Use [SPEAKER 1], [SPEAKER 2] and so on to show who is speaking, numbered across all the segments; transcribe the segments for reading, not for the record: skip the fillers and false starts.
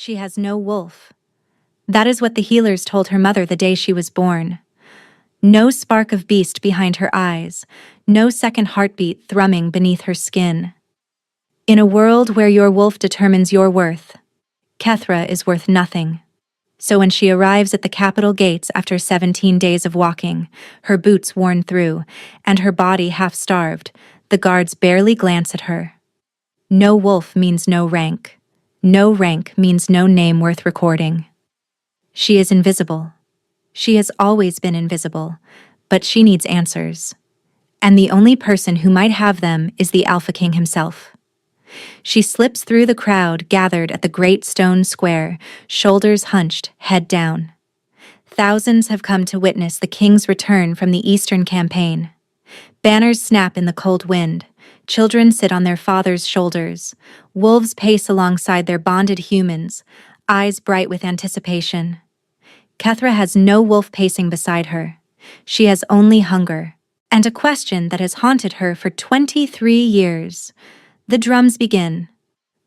[SPEAKER 1] She has no wolf. That is what the healers told her mother the day she was born. No spark of beast behind her eyes, no second heartbeat thrumming beneath her skin. In a world where your wolf determines your worth, Kethra is worth nothing. So when she arrives at the capital gates after 17 days of walking, her boots worn through, and her body half-starved, the guards barely glance at her. No wolf means no rank. No rank means no name worth recording. She is invisible. She has always been invisible, but she needs answers. And the only person who might have them is the Alpha King himself. She slips through the crowd gathered at the great stone square, shoulders hunched, head down. Thousands have come to witness the king's return from the Eastern campaign. Banners snap in the cold wind. Children sit on their father's shoulders. Wolves pace alongside their bonded humans, eyes bright with anticipation. Kethra has no wolf pacing beside her. She has only hunger, and a question that has haunted her for 23 years. The drums begin.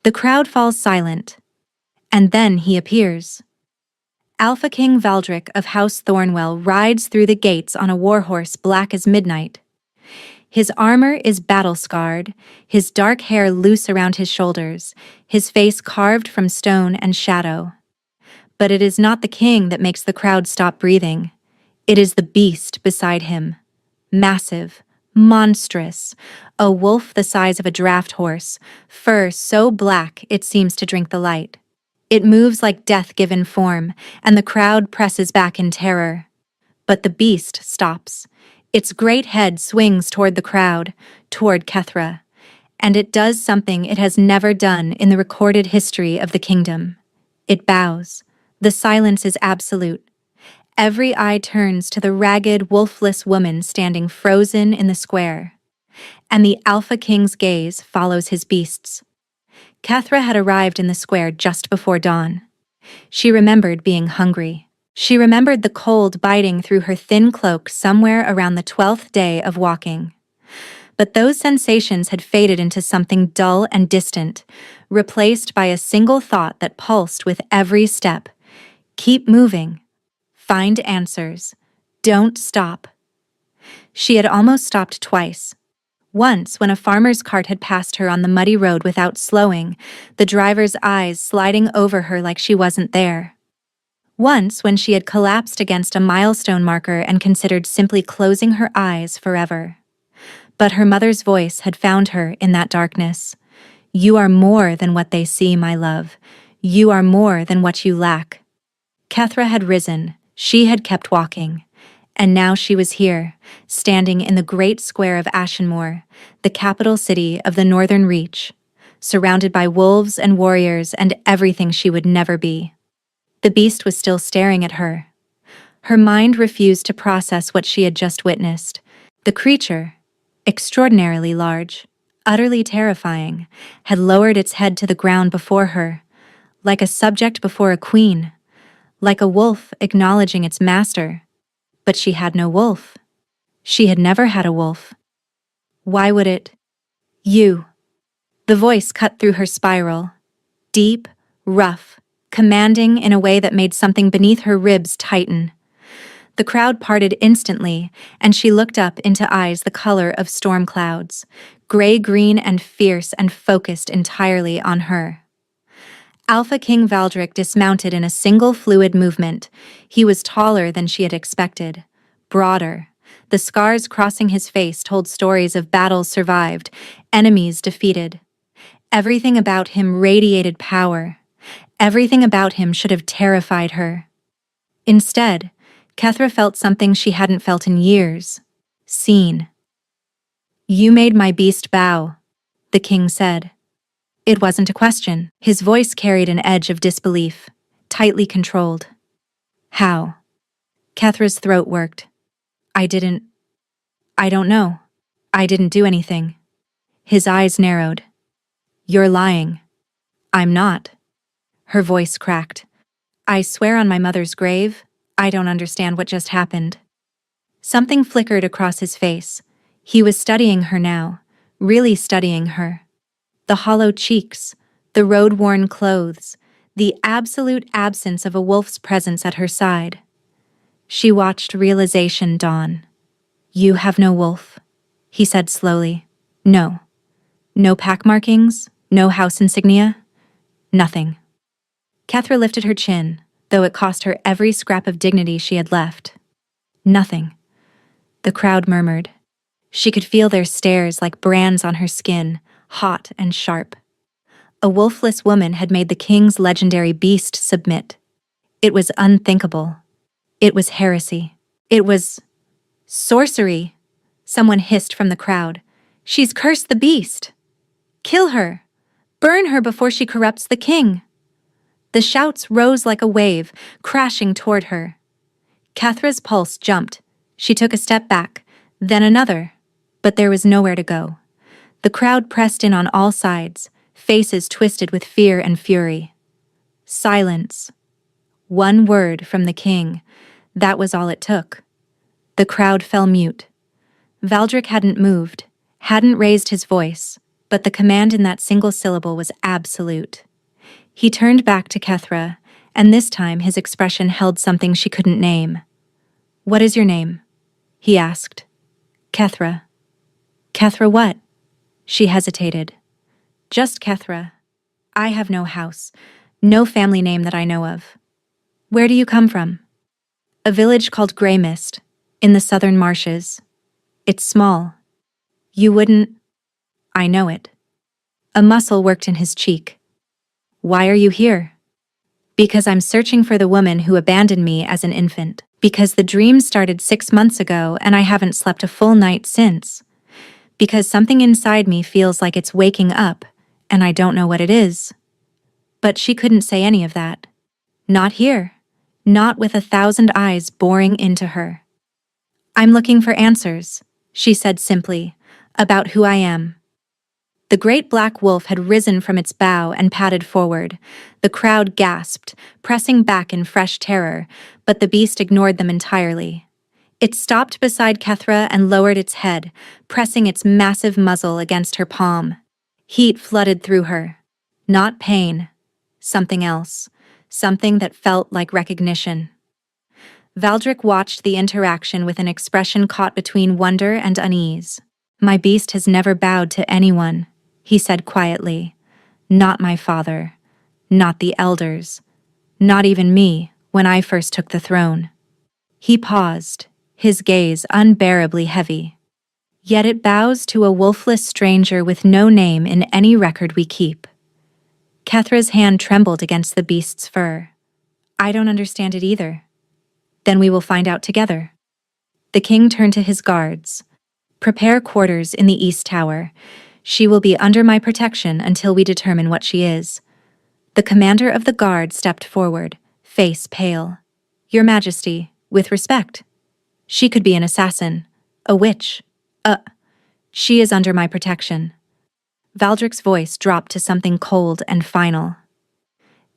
[SPEAKER 1] The crowd falls silent. And then he appears. Alpha King Valdric of House Thornwell rides through the gates on a warhorse black as midnight. His armor is battle-scarred, his dark hair loose around his shoulders, his face carved from stone and shadow. But it is not the king that makes the crowd stop breathing. It is the beast beside him. Massive, monstrous, a wolf the size of a draft horse, fur so black it seems to drink the light. It moves like death given form, and the crowd presses back in terror. But the beast stops. Its great head swings toward the crowd, toward Kethra, and it does something it has never done in the recorded history of the kingdom. It bows. The silence is absolute. Every eye turns to the ragged, wolfless woman standing frozen in the square. And the Alpha King's gaze follows his beasts. Kethra had arrived in the square just before dawn. She remembered being hungry. She remembered the cold biting through her thin cloak somewhere around the 12th day of walking. But those sensations had faded into something dull and distant, replaced by a single thought that pulsed with every step. Keep moving. Find answers. Don't stop. She had almost stopped twice. Once, when a farmer's cart had passed her on the muddy road without slowing, the driver's eyes sliding over her like she wasn't there. Once, when she had collapsed against a milestone marker and considered simply closing her eyes forever. But her mother's voice had found her in that darkness. You are more than what they see, my love. You are more than what you lack. Kethra had risen. She had kept walking. And now she was here, standing in the great square of Ashenmoor, the capital city of the Northern Reach, surrounded by wolves and warriors and everything she would never be. The beast was still staring at her. Her mind refused to process what she had just witnessed. The creature, extraordinarily large, utterly terrifying, had lowered its head to the ground before her, like a subject before a queen, like a wolf acknowledging its master. But she had no wolf. She had never had a wolf. Why would it? You. The voice cut through her spiral. Deep, rough, commanding in a way that made something beneath her ribs tighten. The crowd parted instantly, and she looked up into eyes the color of storm clouds, gray-green and fierce and focused entirely on her. Alpha King Valdric dismounted in a single fluid movement. He was taller than she had expected, broader. The scars crossing his face told stories of battles survived, enemies defeated. Everything about him radiated power. Everything about him should have terrified her. Instead, Kethra felt something she hadn't felt in years. Seen. You made my beast bow, the king said. It wasn't a question. His voice carried an edge of disbelief, tightly controlled. How? Kethra's throat worked. I don't know. I didn't do anything. His eyes narrowed. You're lying. I'm not. Her voice cracked. I swear on my mother's grave, I don't understand what just happened. Something flickered across his face. He was studying her now, really studying her. The hollow cheeks, the road-worn clothes, the absolute absence of a wolf's presence at her side. She watched realization dawn. "You have no wolf," he said slowly. "No. No pack markings, no house insignia, nothing." Kethra lifted her chin, though it cost her every scrap of dignity she had left. "Nothing," the crowd murmured. She could feel their stares like brands on her skin, hot and sharp. A wolfless woman had made the king's legendary beast submit. It was unthinkable. It was heresy. It was sorcery, someone hissed from the crowd. "She's cursed the beast! Kill her! Burn her before she corrupts the king!" The shouts rose like a wave, crashing toward her. Kethra's pulse jumped. She took a step back, then another, but there was nowhere to go. The crowd pressed in on all sides, faces twisted with fear and fury. Silence. One word from the king. That was all it took. The crowd fell mute. Valdric hadn't moved, hadn't raised his voice, but the command in that single syllable was absolute. He turned back to Kethra, and this time his expression held something she couldn't name. "What is your name?" he asked. "Kethra." "Kethra what?" She hesitated. "Just Kethra. I have no house, no family name that I know of." "Where do you come from?" "A village called Grey Mist, in the southern marshes. It's small." "You wouldn't—" "I know it." A muscle worked in his cheek. "Why are you here?" "Because I'm searching for the woman who abandoned me as an infant. Because the dream started 6 months ago and I haven't slept a full night since. Because something inside me feels like it's waking up, and I don't know what it is." But she couldn't say any of that. Not here. Not with 1,000 eyes boring into her. "I'm looking for answers," she said simply, "about who I am." The great black wolf had risen from its bough and padded forward. The crowd gasped, pressing back in fresh terror, but the beast ignored them entirely. It stopped beside Kethra and lowered its head, pressing its massive muzzle against her palm. Heat flooded through her. Not pain. Something else. Something that felt like recognition. Valdric watched the interaction with an expression caught between wonder and unease. "My beast has never bowed to anyone," he said quietly. "Not my father. Not the elders. Not even me, when I first took the throne." He paused, his gaze unbearably heavy. "Yet it bows to a wolfless stranger with no name in any record we keep." Kethra's hand trembled against the beast's fur. "I don't understand it either." "Then we will find out together." The king turned to his guards. "Prepare quarters in the East Tower. She will be under my protection until we determine what she is." The commander of the guard stepped forward, face pale. "Your Majesty, with respect. She could be an assassin, a witch, she is under my protection." Valdric's voice dropped to something cold and final.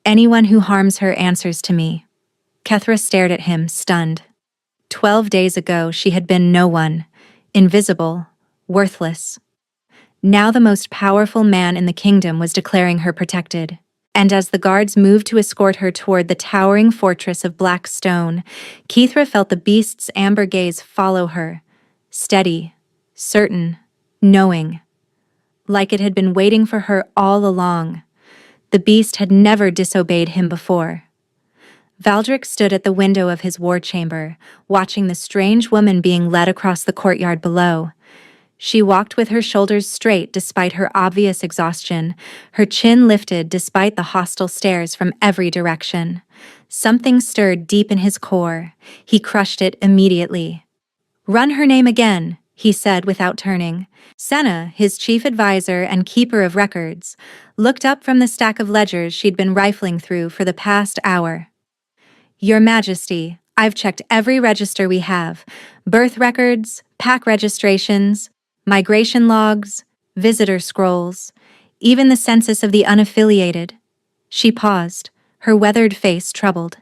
[SPEAKER 1] "Anyone who harms her answers to me." Kethra stared at him, stunned. 12 days ago she had been no one, invisible, worthless. Now the most powerful man in the kingdom was declaring her protected. And as the guards moved to escort her toward the towering fortress of black stone, Kethra felt the beast's amber gaze follow her, steady, certain, knowing. Like it had been waiting for her all along. The beast had never disobeyed him before. Valdric stood at the window of his war chamber, watching the strange woman being led across the courtyard below. She walked with her shoulders straight despite her obvious exhaustion, her chin lifted despite the hostile stares from every direction. Something stirred deep in his core. He crushed it immediately. "Run her name again," he said without turning. Senna, his chief advisor and keeper of records, looked up from the stack of ledgers she'd been rifling through for the past hour. "Your Majesty, I've checked every register we have. Birth records, pack registrations, migration logs, visitor scrolls, even the census of the unaffiliated." She paused, her weathered face troubled.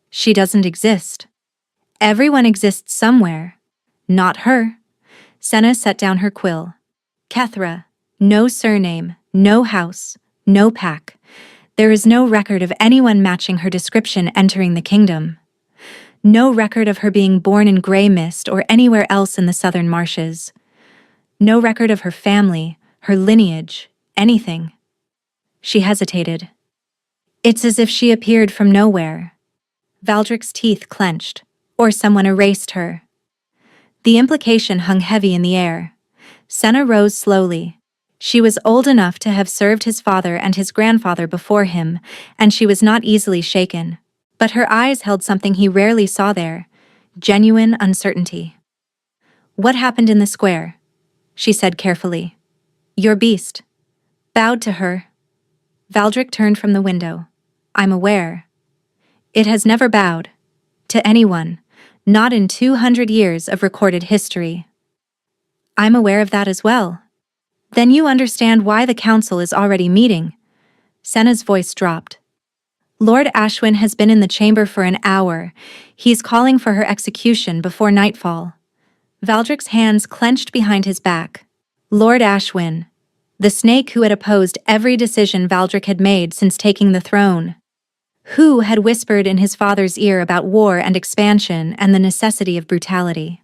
[SPEAKER 1] "She doesn't exist." "Everyone exists somewhere. Not her." Senna set down her quill. "Kethra, no surname, no house, no pack. There is no record of anyone matching her description entering the kingdom. No record of her being born in Grey Mist or anywhere else in the southern marshes. No record of her family, her lineage, anything. She hesitated. It's as if she appeared from nowhere. Valdrick's teeth clenched, or someone erased her. The implication hung heavy in the air. Senna rose slowly. She was old enough to have served his father and his grandfather before him, and she was not easily shaken. But her eyes held something he rarely saw there, genuine uncertainty. "What happened in the square?" she said carefully. "Your beast." Bowed to her. Valdrick turned from the window. "I'm aware. It has never bowed. To anyone. Not in 200 years of recorded history." "I'm aware of that as well." "Then you understand why the council is already meeting." Senna's voice dropped. "Lord Ashwin has been in the chamber for an hour. He's calling for her execution before nightfall." Valdrick's hands clenched behind his back. Lord Ashwin. The snake who had opposed every decision Valdrick had made since taking the throne. Who had whispered in his father's ear about war and expansion and the necessity of brutality.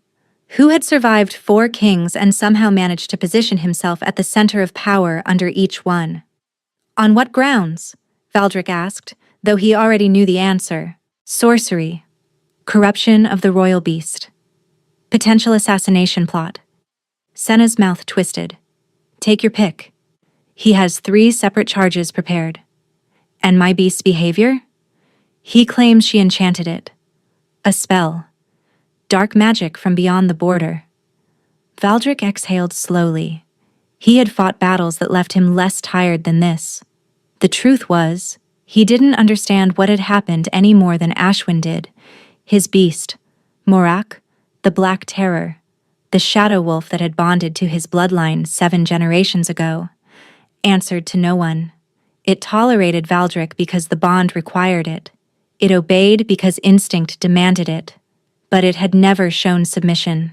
[SPEAKER 1] Who had survived 4 kings and somehow managed to position himself at the center of power under each one. "On what grounds?" Valdrick asked, though he already knew the answer. "Sorcery. Corruption of the royal beast. Potential assassination plot." Senna's mouth twisted. "Take your pick. He has 3 separate charges prepared. And my beast's behavior? He claims she enchanted it. A spell. Dark magic from beyond the border." Valdrick exhaled slowly. He had fought battles that left him less tired than this. The truth was, he didn't understand what had happened any more than Ashwin did. His beast, Morak, the Black Terror, the shadow wolf that had bonded to his bloodline 7 generations ago, answered to no one. It tolerated Valdrick because the bond required it. It obeyed because instinct demanded it. But it had never shown submission,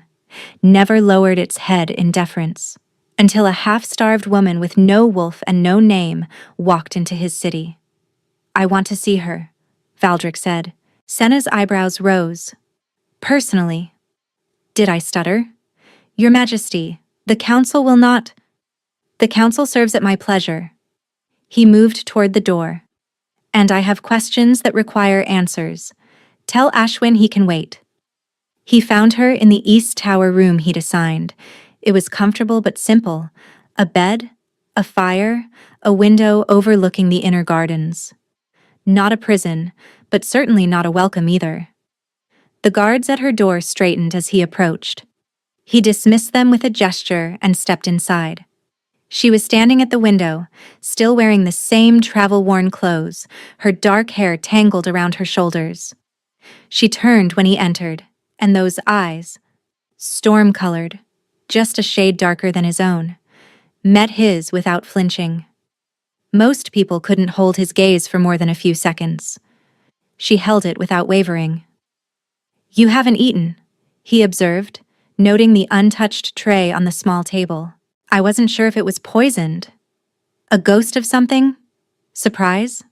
[SPEAKER 1] never lowered its head in deference, until a half-starved woman with no wolf and no name walked into his city. "I want to see her," Valdrick said. Senna's eyebrows rose. "Personally." "Did I stutter?" "Your Majesty, the council will not—" "The council serves at my pleasure." He moved toward the door. "And I have questions that require answers. Tell Ashwin he can wait." He found her in the East Tower room he'd assigned. It was comfortable but simple. A bed, a fire, a window overlooking the inner gardens. Not a prison, but certainly not a welcome either. The guards at her door straightened as he approached. He dismissed them with a gesture and stepped inside. She was standing at the window, still wearing the same travel-worn clothes, her dark hair tangled around her shoulders. She turned when he entered, and those eyes, storm-colored, just a shade darker than his own, met his without flinching. Most people couldn't hold his gaze for more than a few seconds. She held it without wavering. "You haven't eaten," he observed, noting the untouched tray on the small table. "I wasn't sure if it was poisoned. A ghost of something? Surprise?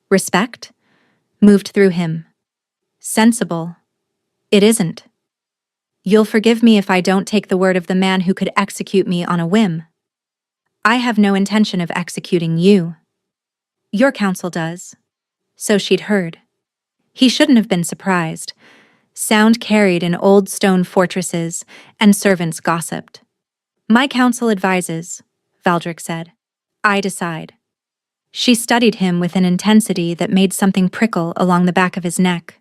[SPEAKER 1] Respect?" Moved through him. "Sensible. It isn't. You'll forgive me if I don't take the word of the man who could execute me on a whim. I have no intention of executing you. Your council does." So she'd heard. He shouldn't have been surprised. Sound carried in old stone fortresses, and servants gossiped. "My council advises," Valdrick said. "I decide." She studied him with an intensity that made something prickle along the back of his neck.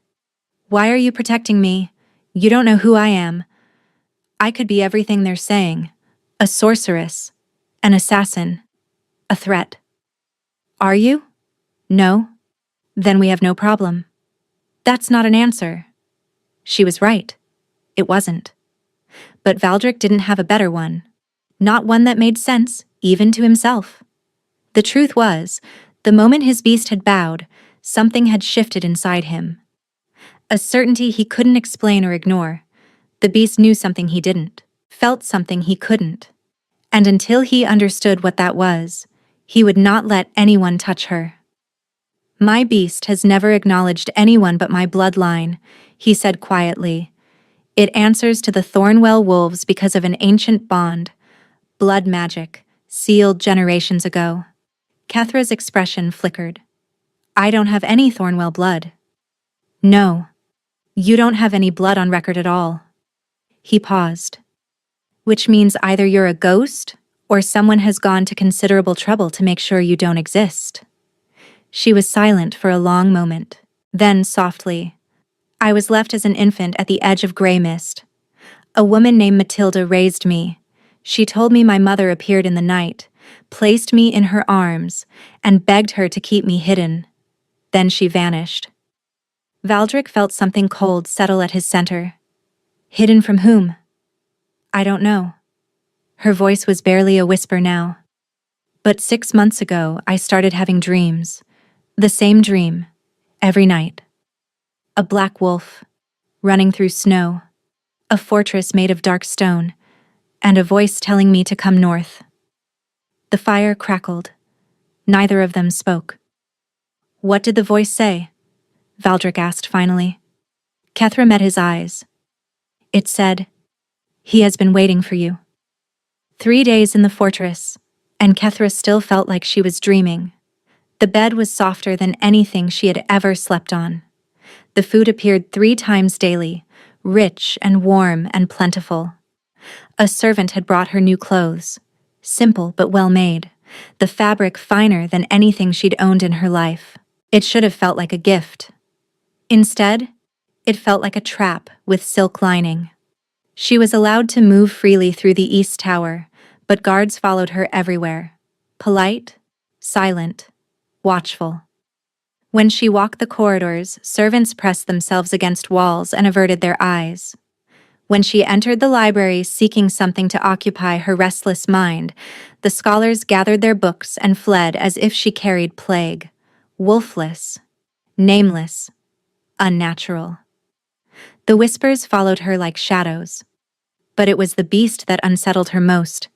[SPEAKER 1] "Why are you protecting me? You don't know who I am. I could be everything they're saying. A sorceress. An assassin. A threat." "Are you? No? Then we have no problem." "That's not an answer." She was right. It wasn't. But Valdrick didn't have a better one. Not one that made sense, even to himself. The truth was, the moment his beast had bowed, something had shifted inside him. A certainty he couldn't explain or ignore. The beast knew something he didn't, felt something he couldn't. And until he understood what that was, he would not let anyone touch her. My beast has never acknowledged anyone but my bloodline, he said quietly. It answers to the Thornwell wolves because of an ancient bond, blood magic, sealed generations ago. Kethra's expression flickered. I don't have any Thornwell blood. No. You don't have any blood on record at all. He paused. Which means either you're a ghost, or someone has gone to considerable trouble to make sure you don't exist. She was silent for a long moment. Then, softly, I was left as an infant at the edge of gray mist. A woman named Matilda raised me. She told me my mother appeared in the night, placed me in her arms, and begged her to keep me hidden. Then she vanished. Valdric felt something cold settle at his center. Hidden from whom? I don't know. Her voice was barely a whisper now. But 6 months ago, I started having dreams. The same dream, every night. A black wolf, running through snow, a fortress made of dark stone, and a voice telling me to come north. The fire crackled. Neither of them spoke. What did the voice say? Valdric asked finally. Kethra met his eyes. It said, he has been waiting for you. 3 days in the fortress, and Kethra still felt like she was dreaming. The bed was softer than anything she had ever slept on. The food appeared 3 times daily, rich and warm and plentiful. A servant had brought her new clothes, simple but well made, the fabric finer than anything she'd owned in her life. It should have felt like a gift. Instead, it felt like a trap with silk lining. She was allowed to move freely through the East Tower, but guards followed her everywhere. Polite, silent, watchful. When she walked the corridors, servants pressed themselves against walls and averted their eyes. When she entered the library seeking something to occupy her restless mind, the scholars gathered their books and fled as if she carried plague. Wolfless, nameless, unnatural. The whispers followed her like shadows. But it was the beast that unsettled her most.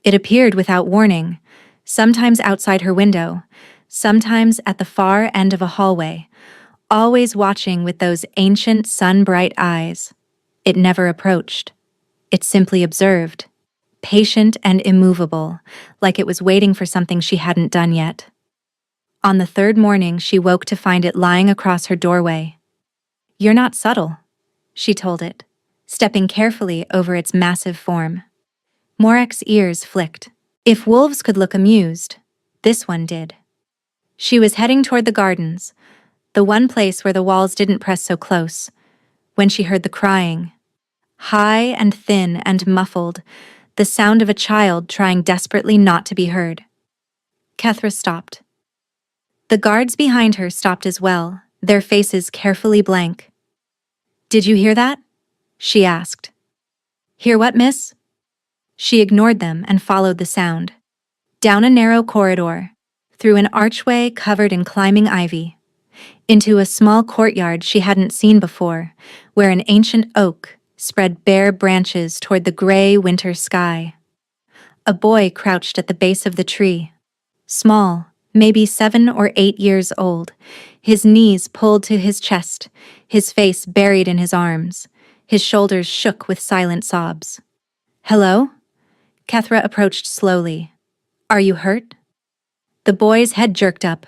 [SPEAKER 1] It appeared without warning, sometimes outside her window, sometimes at the far end of a hallway, always watching with those ancient sun-bright eyes. It never approached. It simply observed, patient and immovable, like it was waiting for something she hadn't done yet. On the 3rd morning, she woke to find it lying across her doorway. You're not subtle, she told it, stepping carefully over its massive form. Morek's ears flicked. If wolves could look amused, this one did. She was heading toward the gardens, the one place where the walls didn't press so close, when she heard the crying. High and thin and muffled, the sound of a child trying desperately not to be heard. Kethra stopped. The guards behind her stopped as well, their faces carefully blank. Did you hear that? She asked. Hear what, miss? She ignored them and followed the sound. Down a narrow corridor, through an archway covered in climbing ivy, into a small courtyard she hadn't seen before, where an ancient oak spread bare branches toward the gray winter sky. A boy crouched at the base of the tree, small, maybe 7 or 8 years old, his knees pulled to his chest, his face buried in his arms. His shoulders shook with silent sobs. Hello? Kethra approached slowly. Are you hurt? The boy's head jerked up.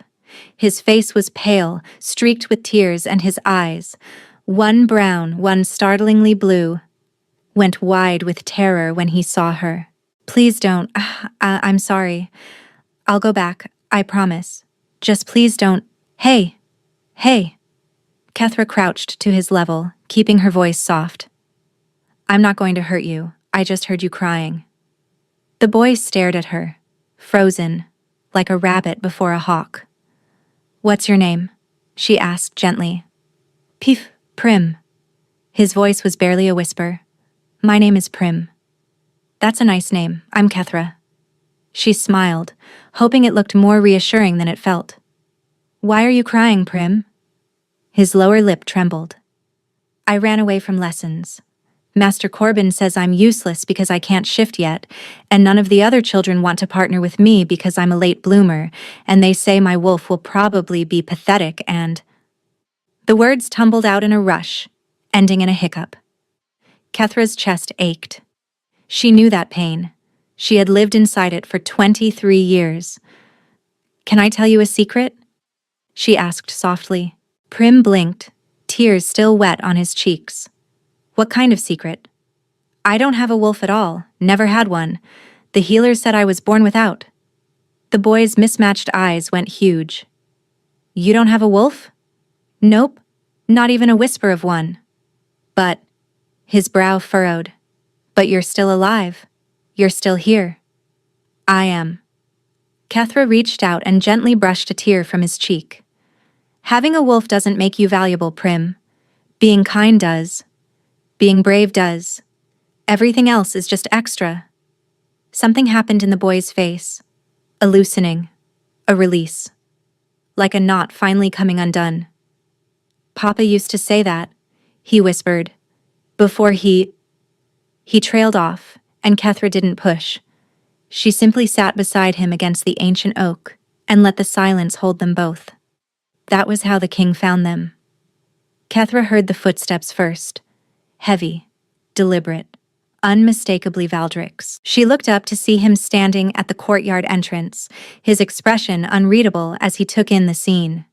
[SPEAKER 1] His face was pale, streaked with tears, and his eyes, one brown, one startlingly blue, went wide with terror when he saw her. Please don't. I'm sorry. I'll go back, I promise. Just please don't. Hey! Hey! Kethra crouched to his level, keeping her voice soft. I'm not going to hurt you. I just heard you crying. The boy stared at her, frozen, like a rabbit before a hawk. What's your name? She asked gently. Prim. His voice was barely a whisper. My name is Prim. That's a nice name. I'm Kethra. She smiled, hoping it looked more reassuring than it felt. Why are you crying, Prim? His lower lip trembled. I ran away from lessons. Master Corbin says I'm useless because I can't shift yet, and none of the other children want to partner with me because I'm a late bloomer, and they say my wolf will probably be pathetic and— The words tumbled out in a rush, ending in a hiccup. Kethra's chest ached. She knew that pain. She had lived inside it for 23 years. "Can I tell you a secret?" she asked softly. Prim blinked, tears still wet on his cheeks. "What kind of secret?" "I don't have a wolf at all, never had one. The healers said I was born without." The boy's mismatched eyes went huge. "You don't have a wolf?" "Nope, not even a whisper of one." "But—" his brow furrowed. "But you're still alive. You're still here." "I am." Kethra reached out and gently brushed a tear from his cheek. "Having a wolf doesn't make you valuable, Prim. Being kind does. Being brave does. Everything else is just extra." Something happened in the boy's face. A loosening. A release. Like a knot finally coming undone. "Papa used to say that," he whispered. Before he trailed off, and Kethra didn't push. She simply sat beside him against the ancient oak and let the silence hold them both. That was how the king found them. Kethra heard the footsteps first. Heavy, deliberate, unmistakably Valdric's. She looked up to see him standing at the courtyard entrance, his expression unreadable as he took in the scene.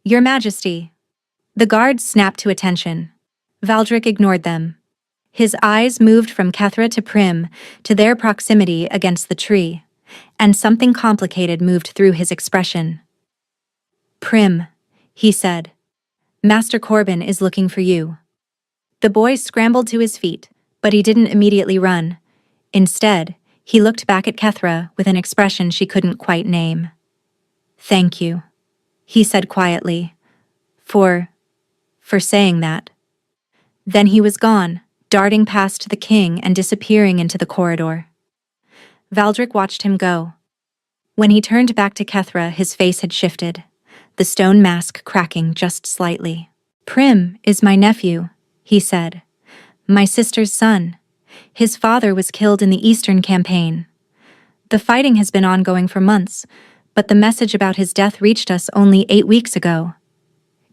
[SPEAKER 1] "Your Majesty." The guards snapped to attention. Valdric ignored them. His eyes moved from Kethra to Prim, to their proximity against the tree, and something complicated moved through his expression. "Prim," he said. "Master Corbin is looking for you." The boy scrambled to his feet, but he didn't immediately run. Instead, he looked back at Kethra with an expression she couldn't quite name. "Thank you," he said quietly. For saying that." Then he was gone, darting past the king and disappearing into the corridor. Valdric watched him go. When he turned back to Kethra, his face had shifted, the stone mask cracking just slightly. "Prim is my nephew," he said. "My sister's son. His father was killed in the Eastern Campaign. The fighting has been ongoing for months, but the message about his death reached us only 8 weeks ago."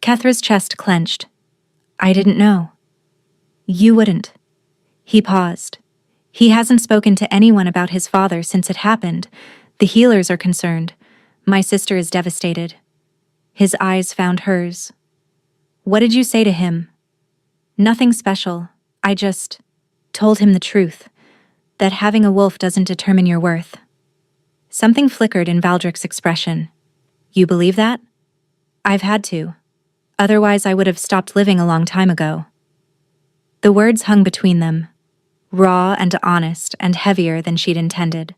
[SPEAKER 1] Kethra's chest clenched. "I didn't know." "You wouldn't." He paused. "He hasn't spoken to anyone about his father since it happened. The healers are concerned. My sister is devastated." His eyes found hers. "What did you say to him?" "Nothing special. I just told him the truth, that having a wolf doesn't determine your worth." Something flickered in Valdric's expression. "You believe that?" "I've had to. Otherwise I would have stopped living a long time ago." The words hung between them, raw and honest and heavier than she'd intended.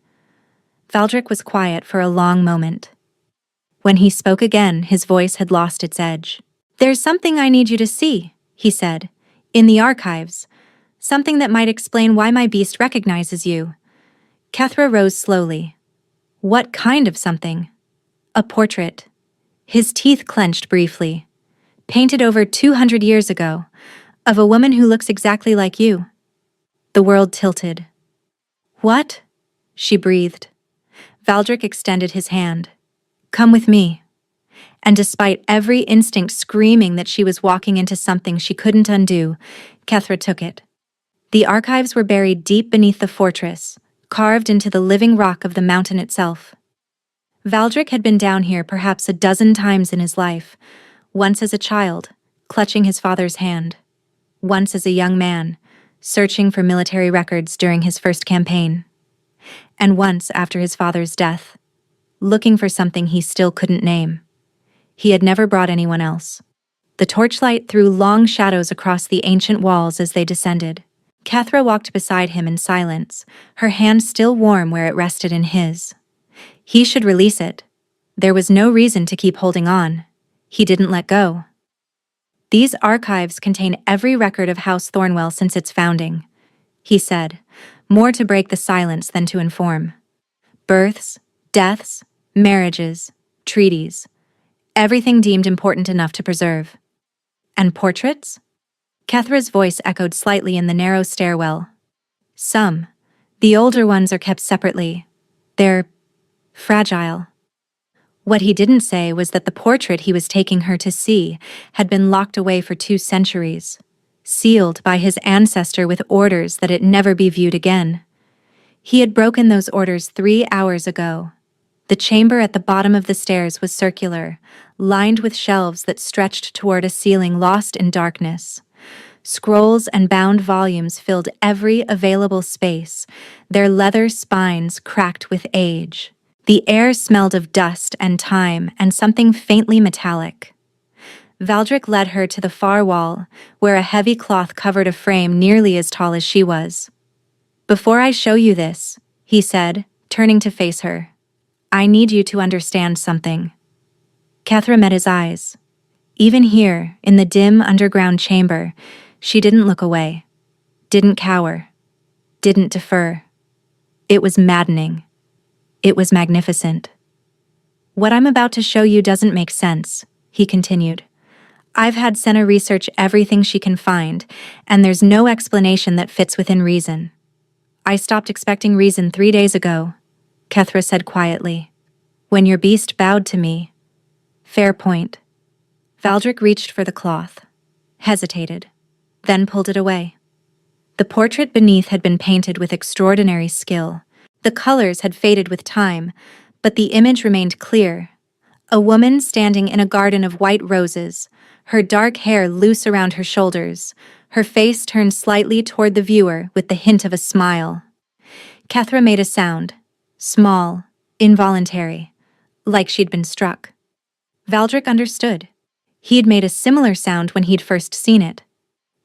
[SPEAKER 1] Valdric was quiet for a long moment. When he spoke again, his voice had lost its edge. "There's something I need you to see," he said, "in the archives. Something that might explain why my beast recognizes you." Kethra rose slowly. "What kind of something?" "A portrait." His teeth clenched briefly. "Painted over 200 years ago, of a woman who looks exactly like you." The world tilted. "What?" she breathed. Valdric extended his hand. "Come with me." And despite every instinct screaming that she was walking into something she couldn't undo, Kethra took it. The archives were buried deep beneath the fortress, carved into the living rock of the mountain itself. Valdric had been down here perhaps a dozen times in his life, once as a child, clutching his father's hand, once as a young man, searching for military records during his first campaign, and once after his father's death, looking for something he still couldn't name. He had never brought anyone else. The torchlight threw long shadows across the ancient walls as they descended. Kethra walked beside him in silence, her hand still warm where it rested in his. He should release it. There was no reason to keep holding on. He didn't let go. "These archives contain every record of House Thornwell since its founding," he said, more to break the silence than to inform. "Births, deaths, marriages, treaties. Everything deemed important enough to preserve." "And portraits?" Kethra's voice echoed slightly in the narrow stairwell. Some. The older ones are kept separately. They're fragile. What he didn't say was that the portrait he was taking her to see had been locked away for 2 centuries, sealed by his ancestor with orders that it never be viewed again. He had broken those orders 3 hours ago. The chamber at the bottom of the stairs was circular, lined with shelves that stretched toward a ceiling lost in darkness. Scrolls and bound volumes filled every available space, their leather spines cracked with age. The air smelled of dust and time and something faintly metallic. Valdric led her to the far wall, where a heavy cloth covered a frame nearly as tall as she was. "Before I show you this," he said, turning to face her, "I need you to understand something." Kethra met his eyes. Even here, in the dim underground chamber, she didn't look away, didn't cower, didn't defer. It was maddening. It was magnificent. "What I'm about to show you doesn't make sense," he continued. "I've had Senna research everything she can find, and there's no explanation that fits within reason." "I stopped expecting reason 3 days ago," Kethra said quietly. "When your beast bowed to me." "Fair point." Valdric reached for the cloth, hesitated, then pulled it away. The portrait beneath had been painted with extraordinary skill. The colors had faded with time, but the image remained clear. A woman standing in a garden of white roses, her dark hair loose around her shoulders, her face turned slightly toward the viewer with the hint of a smile. Kethra made a sound, small, involuntary, like she'd been struck. Valdric understood. He had made a similar sound when he'd first seen it.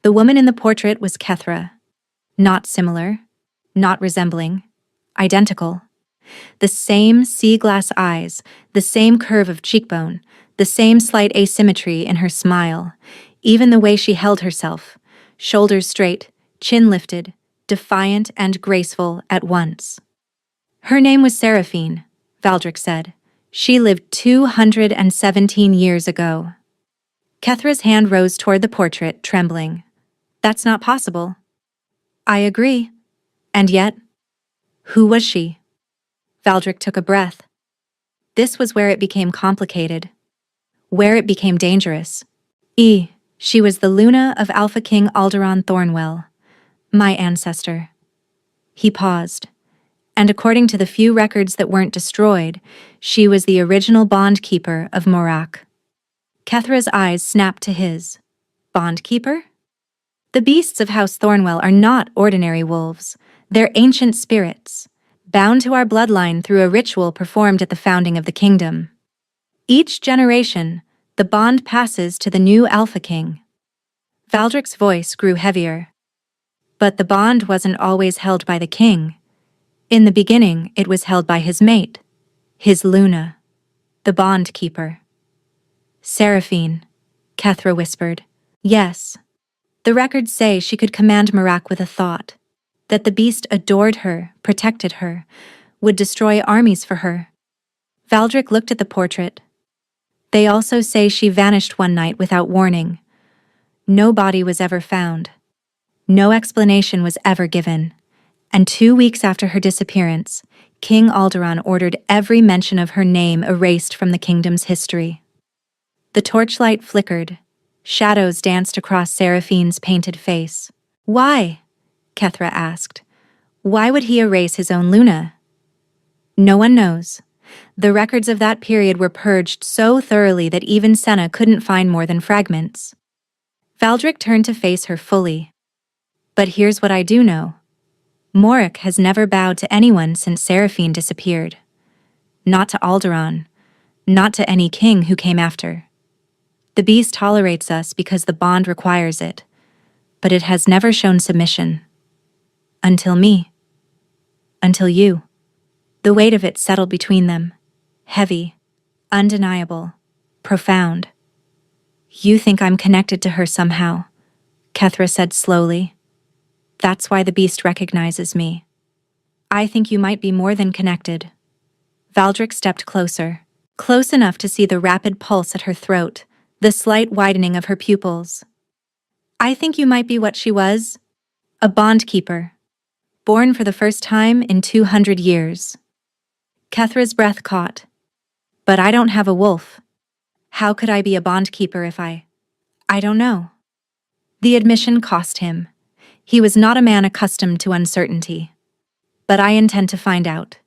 [SPEAKER 1] The woman in the portrait was Kethra. Not similar, not resembling, identical. The same sea-glass eyes, the same curve of cheekbone, the same slight asymmetry in her smile, even the way she held herself, shoulders straight, chin lifted, defiant and graceful at once. "Her name was Seraphine," Valdric said. "She lived 217 years ago." Kethra's hand rose toward the portrait, trembling. "That's not possible." "I agree. And yet, who was she?" Valdric took a breath. This was where it became complicated, where it became dangerous. She was the Luna of Alpha King Alderaan Thornwell, my ancestor. He paused. And according to the few records that weren't destroyed, she was the original bond keeper of Morak. Kethra's eyes snapped to his. Bond keeper? The beasts of House Thornwell are not ordinary wolves. They're ancient spirits, bound to our bloodline through a ritual performed at the founding of the kingdom. Each generation, the bond passes to the new Alpha King. Valdric's voice grew heavier. But the bond wasn't always held by the king. In the beginning, it was held by his mate, his Luna, the bond keeper. "Seraphine," Kethra whispered. "Yes. The records say she could command Morak with a thought, that the beast adored her, protected her, would destroy armies for her." Valdric looked at the portrait. "They also say she vanished one night without warning. No body was ever found. No explanation was ever given. And 2 weeks after her disappearance, King Alderaan ordered every mention of her name erased from the kingdom's history." The torchlight flickered. Shadows danced across Seraphine's painted face. "Why?" Kethra asked. "Why would he erase his own Luna?" "No one knows. The records of that period were purged so thoroughly that even Senna couldn't find more than fragments." Valdric turned to face her fully. "But here's what I do know. Morak has never bowed to anyone since Seraphine disappeared. Not to Alderaan, not to any king who came after. The beast tolerates us because the bond requires it, but it has never shown submission. Until me. Until you." The weight of it settled between them. Heavy, undeniable, profound. "You think I'm connected to her somehow," Kethra said slowly. "That's why the beast recognizes me. I think you might be more than connected." Valdric stepped closer, close enough to see the rapid pulse at her throat, the slight widening of her pupils. I think you might be what she was, a bond keeper, born for the first time in 200 years. Kethra's breath caught. But I don't have a wolf. How could I be a bond keeper if I don't know. The admission cost him. He was not a man accustomed to uncertainty. But I intend to find out.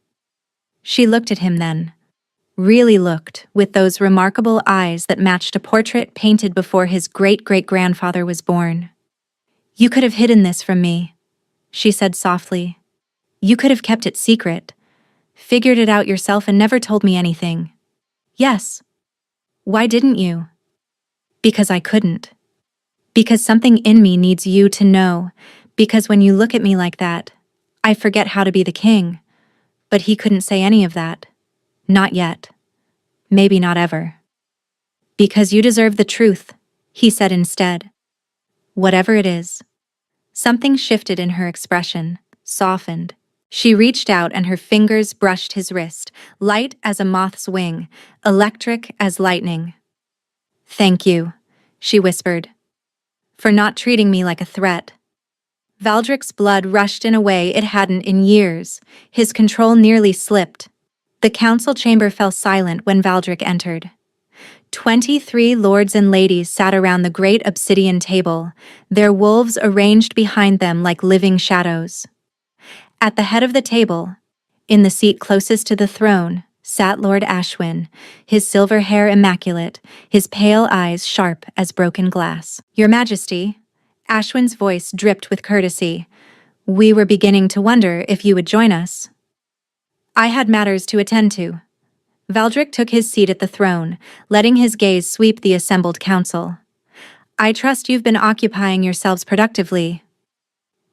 [SPEAKER 1] She looked at him then. Really looked, with those remarkable eyes that matched a portrait painted before his great-great-grandfather was born. You could have hidden this from me, she said softly. You could have kept it secret, figured it out yourself and never told me anything. Yes. Why didn't you? Because I couldn't. Because something in me needs you to know, because when you look at me like that, I forget how to be the king. But he couldn't say any of that. Not yet. Maybe not ever. Because you deserve the truth, he said instead. Whatever it is. Something shifted in her expression, softened. She reached out and her fingers brushed his wrist, light as a moth's wing, electric as lightning. Thank you, she whispered, for not treating me like a threat. Valdrick's blood rushed in a way it hadn't in years. His control nearly slipped. The council chamber fell silent when Valdrick entered. 23 lords and ladies sat around the great obsidian table, their wolves arranged behind them like living shadows. At the head of the table, in the seat closest to the throne, sat Lord Ashwin, his silver hair immaculate, his pale eyes sharp as broken glass. Your Majesty, Ashwin's voice dripped with courtesy. We were beginning to wonder if you would join us. I had matters to attend to. Valdrick took his seat at the throne, letting his gaze sweep the assembled council. I trust you've been occupying yourselves productively.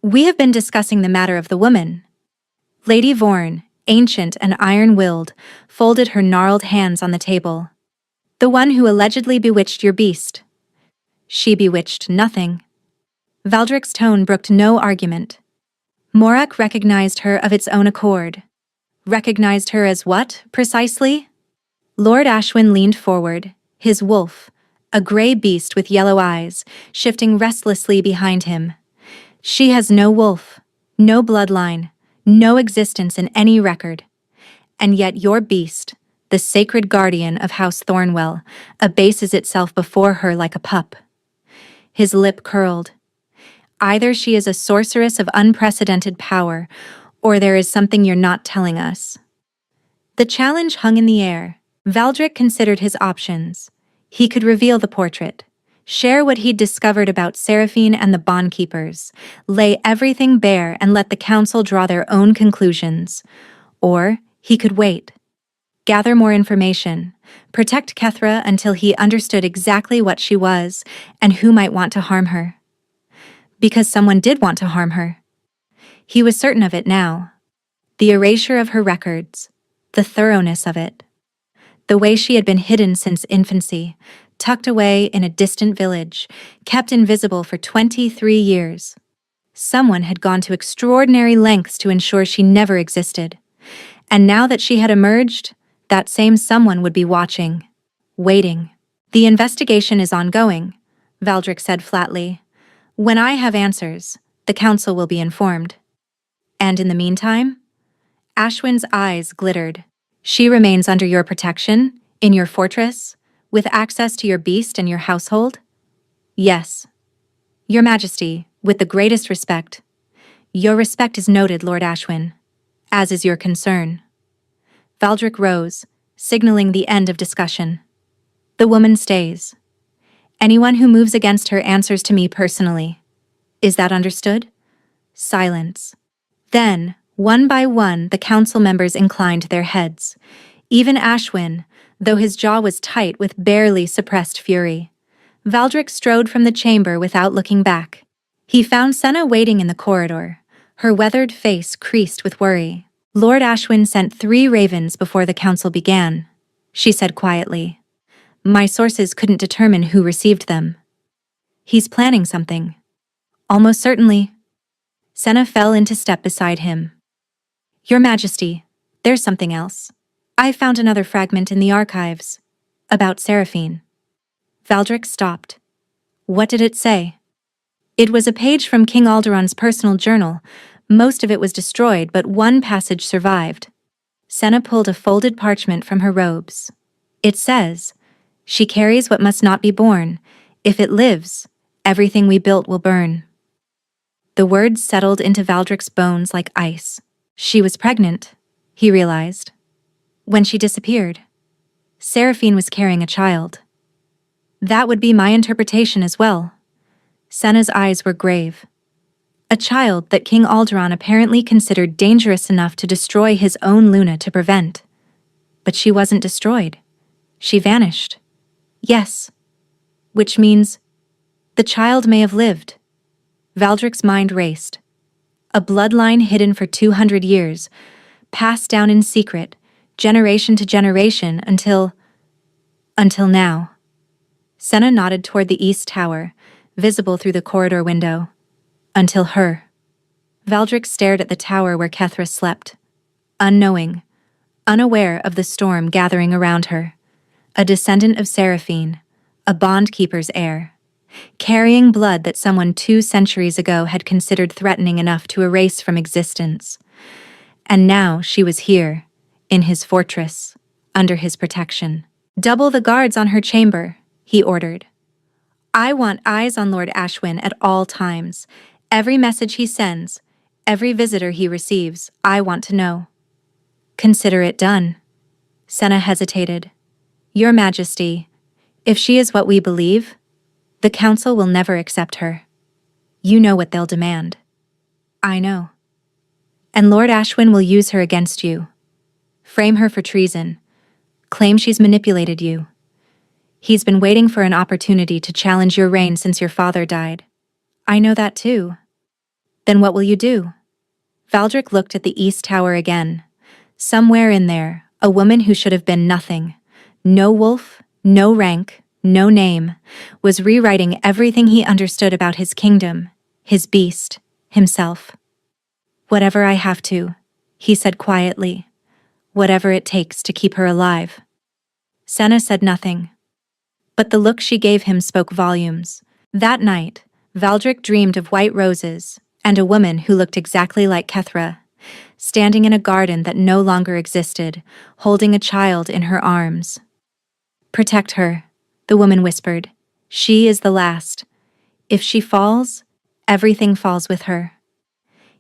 [SPEAKER 1] We have been discussing the matter of the woman. Lady Vorn, ancient and iron-willed, folded her gnarled hands on the table. The one who allegedly bewitched your beast. She bewitched nothing. Valdrick's tone brooked no argument. Morak recognized her of its own accord. Recognized her as what, precisely? Lord Ashwin leaned forward, his wolf, a gray beast with yellow eyes, shifting restlessly behind him. She has no wolf, no bloodline, no existence in any record. And yet your beast, the sacred guardian of House Thornwell, abases itself before her like a pup. His lip curled. Either she is a sorceress of unprecedented power, or there is something you're not telling us. The challenge hung in the air. Valdrick considered his options. He could reveal the portrait, share what he'd discovered about Seraphine and the bond keepers, lay everything bare and let the council draw their own conclusions. Or he could wait, gather more information, protect Kethra until he understood exactly what she was and who might want to harm her. Because someone did want to harm her. He was certain of it now. The erasure of her records, the thoroughness of it. The way she had been hidden since infancy, tucked away in a distant village, kept invisible for 23 years. Someone had gone to extraordinary lengths to ensure she never existed. And now that she had emerged, that same someone would be watching, waiting. The investigation is ongoing, Valdrick said flatly. When I have answers, the council will be informed. And in the meantime? Ashwin's eyes glittered. She remains under your protection, in your fortress, with access to your beast and your household? Yes. Your Majesty, with the greatest respect. Your respect is noted, Lord Ashwin, as is your concern. Valdrick rose, signaling the end of discussion. The woman stays. Anyone who moves against her answers to me personally. Is that understood? Silence. Then, one by one, the council members inclined their heads. Even Ashwin, though his jaw was tight with barely suppressed fury. Valdrick strode from the chamber without looking back. He found Senna waiting in the corridor, her weathered face creased with worry. Lord Ashwin sent 3 ravens before the council began, she said quietly. My sources couldn't determine who received them. He's planning something. Almost certainly. Senna fell into step beside him. Your Majesty, there's something else. I found another fragment in the archives. About Seraphine. Valdrick stopped. What did it say? It was a page from King Alderon's personal journal. Most of it was destroyed, but one passage survived. Senna pulled a folded parchment from her robes. It says, "She carries what must not be born. If it lives, everything we built will burn." The words settled into Valdrick's bones like ice. She was pregnant, he realized. When she disappeared, Seraphine was carrying a child. That would be my interpretation as well. Senna's eyes were grave. A child that King Alderon apparently considered dangerous enough to destroy his own Luna to prevent. But she wasn't destroyed. She vanished. Yes. Which means the child may have lived. Valdrick's mind raced. A bloodline hidden for 200 years, passed down in secret, generation to generation until now. Senna nodded toward the east tower, visible through the corridor window. Until her. Valdrick stared at the tower where Kethra slept, unknowing, unaware of the storm gathering around her. A descendant of Seraphine, a bond-keeper's heir, carrying blood that someone 2 centuries ago had considered threatening enough to erase from existence. And now she was here, in his fortress, under his protection. "Double the guards on her chamber," he ordered. "I want eyes on Lord Ashwin at all times. Every message he sends, every visitor he receives, I want to know." "Consider it done." Senna hesitated. "Your Majesty, if she is what we believe, the Council will never accept her. You know what they'll demand." "I know." "And Lord Ashwin will use her against you. Frame her for treason. Claim she's manipulated you. He's been waiting for an opportunity to challenge your reign since your father died." "I know that too." "Then what will you do?" Valdrick looked at the east tower again. Somewhere in there, a woman who should have been nothing, no wolf, no rank, no name, was rewriting everything he understood about his kingdom, his beast, himself. "Whatever I have to," he said quietly. "Whatever it takes to keep her alive." Senna said nothing. But the look she gave him spoke volumes. That night, Valdrick dreamed of white roses and a woman who looked exactly like Kethra, standing in a garden that no longer existed, holding a child in her arms. "Protect her," the woman whispered. "She is the last. If she falls, everything falls with her."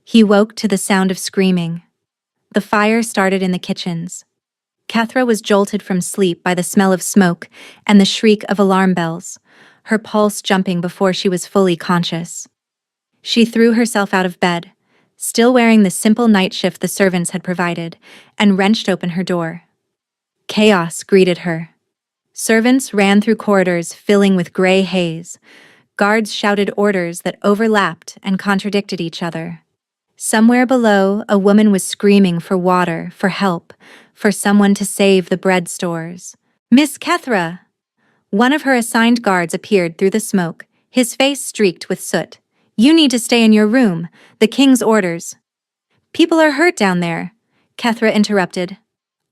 [SPEAKER 1] He woke to the sound of screaming. The fire started in the kitchens. Kethra was jolted from sleep by the smell of smoke and the shriek of alarm bells, her pulse jumping before she was fully conscious. She threw herself out of bed, still wearing the simple night shift the servants had provided, and wrenched open her door. Chaos greeted her. Servants ran through corridors filling with gray haze. Guards shouted orders that overlapped and contradicted each other. Somewhere below, a woman was screaming for water, for help, for someone to save the bread stores. "Miss Kethra!" One of her assigned guards appeared through the smoke, his face streaked with soot. "You need to stay in your room. The king's orders." "People are hurt down there," Kethra interrupted.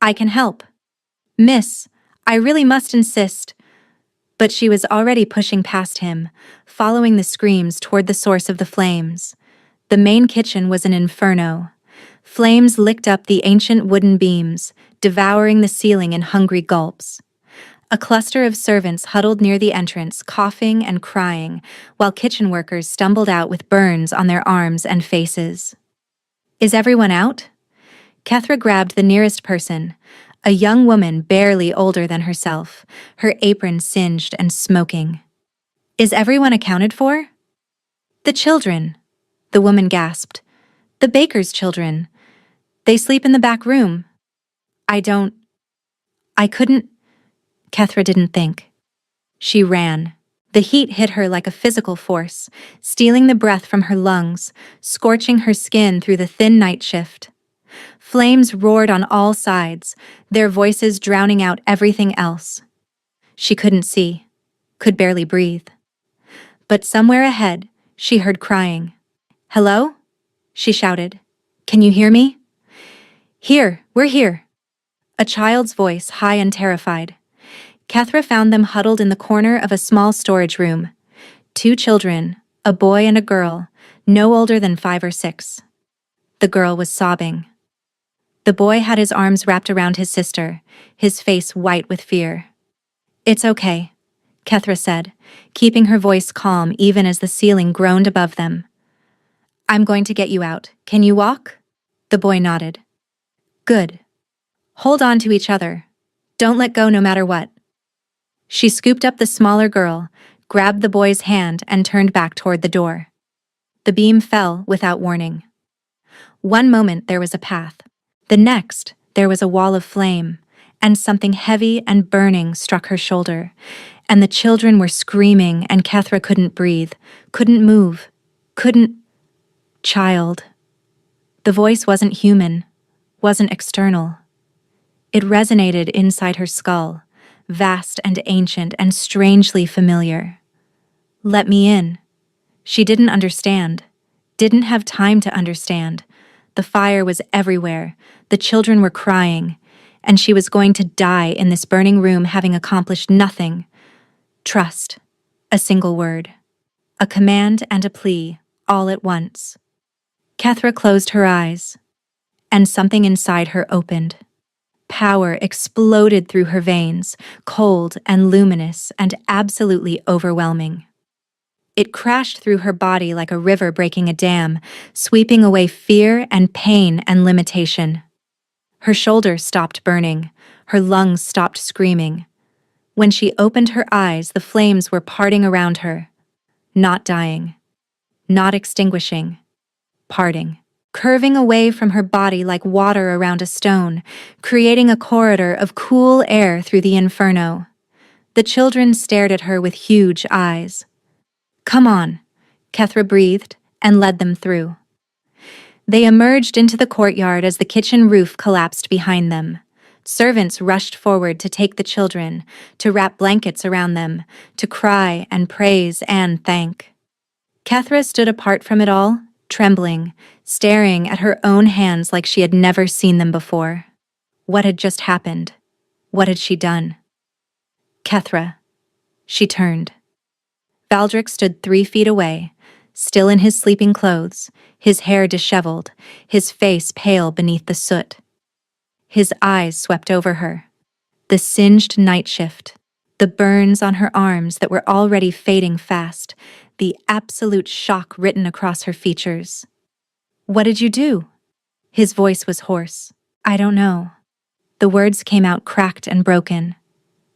[SPEAKER 1] "I can help." "Miss, I really must insist." But she was already pushing past him, following the screams toward the source of the flames. The main kitchen was an inferno. Flames licked up the ancient wooden beams, devouring the ceiling in hungry gulps. A cluster of servants huddled near the entrance, coughing and crying, while kitchen workers stumbled out with burns on their arms and faces. "Is everyone out?" Kethra grabbed the nearest person, a young woman barely older than herself, her apron singed and smoking. "Is everyone accounted for?" "The children," the woman gasped. "The baker's children. They sleep in the back room." I couldn't." Kethra didn't think. She ran. The heat hit her like a physical force, stealing the breath from her lungs, scorching her skin through the thin night shift. Flames roared on all sides, their voices drowning out everything else. She couldn't see, could barely breathe. But somewhere ahead, she heard crying. "Hello?" she shouted. "Can you hear me?" "Here, we're here." A child's voice, high and terrified. Kethra found them huddled in the corner of a small storage room. 2 children, A boy and a girl, no older than 5 or 6. The girl was sobbing. The boy had his arms wrapped around his sister, his face white with fear. "It's okay," Kethra said, keeping her voice calm even as the ceiling groaned above them. "I'm going to get you out. Can you walk?" The boy nodded. "Good. Hold on to each other. Don't let go no matter what." She scooped up the smaller girl, grabbed the boy's hand, and turned back toward the door. The beam fell without warning. One moment there was a path. The next, there was a wall of flame, and something heavy and burning struck her shoulder, and the children were screaming, and Kethra couldn't breathe, couldn't move, couldn't... Child. The voice wasn't human, wasn't external. It resonated inside her skull, vast and ancient and strangely familiar. "Let me in." She didn't understand, didn't have time to understand. The fire was everywhere, the children were crying, and she was going to die in this burning room having accomplished nothing. Trust. A single word. A command and a plea, all at once. Kethra closed her eyes, and something inside her opened. Power exploded through her veins, cold and luminous and absolutely overwhelming. It crashed through her body like a river breaking a dam, sweeping away fear and pain and limitation. Her shoulder stopped burning, her lungs stopped screaming. When she opened her eyes, the flames were parting around her. Not dying. Not extinguishing. Parting. Curving away from her body like water around a stone, creating a corridor of cool air through the inferno. The children stared at her with huge eyes. "Come on," Kethra breathed and led them through. They emerged into the courtyard as the kitchen roof collapsed behind them. Servants rushed forward to take the children, to wrap blankets around them, to cry and praise and thank. Kethra stood apart from it all, trembling, staring at her own hands like she had never seen them before. What had just happened? What had she done? "Kethra." She turned. Valdric stood 3 feet away, still in his sleeping clothes, his hair disheveled, his face pale beneath the soot. His eyes swept over her. The singed night shift, the burns on her arms that were already fading fast, the absolute shock written across her features. "What did you do?" His voice was hoarse. "I don't know." The words came out cracked and broken.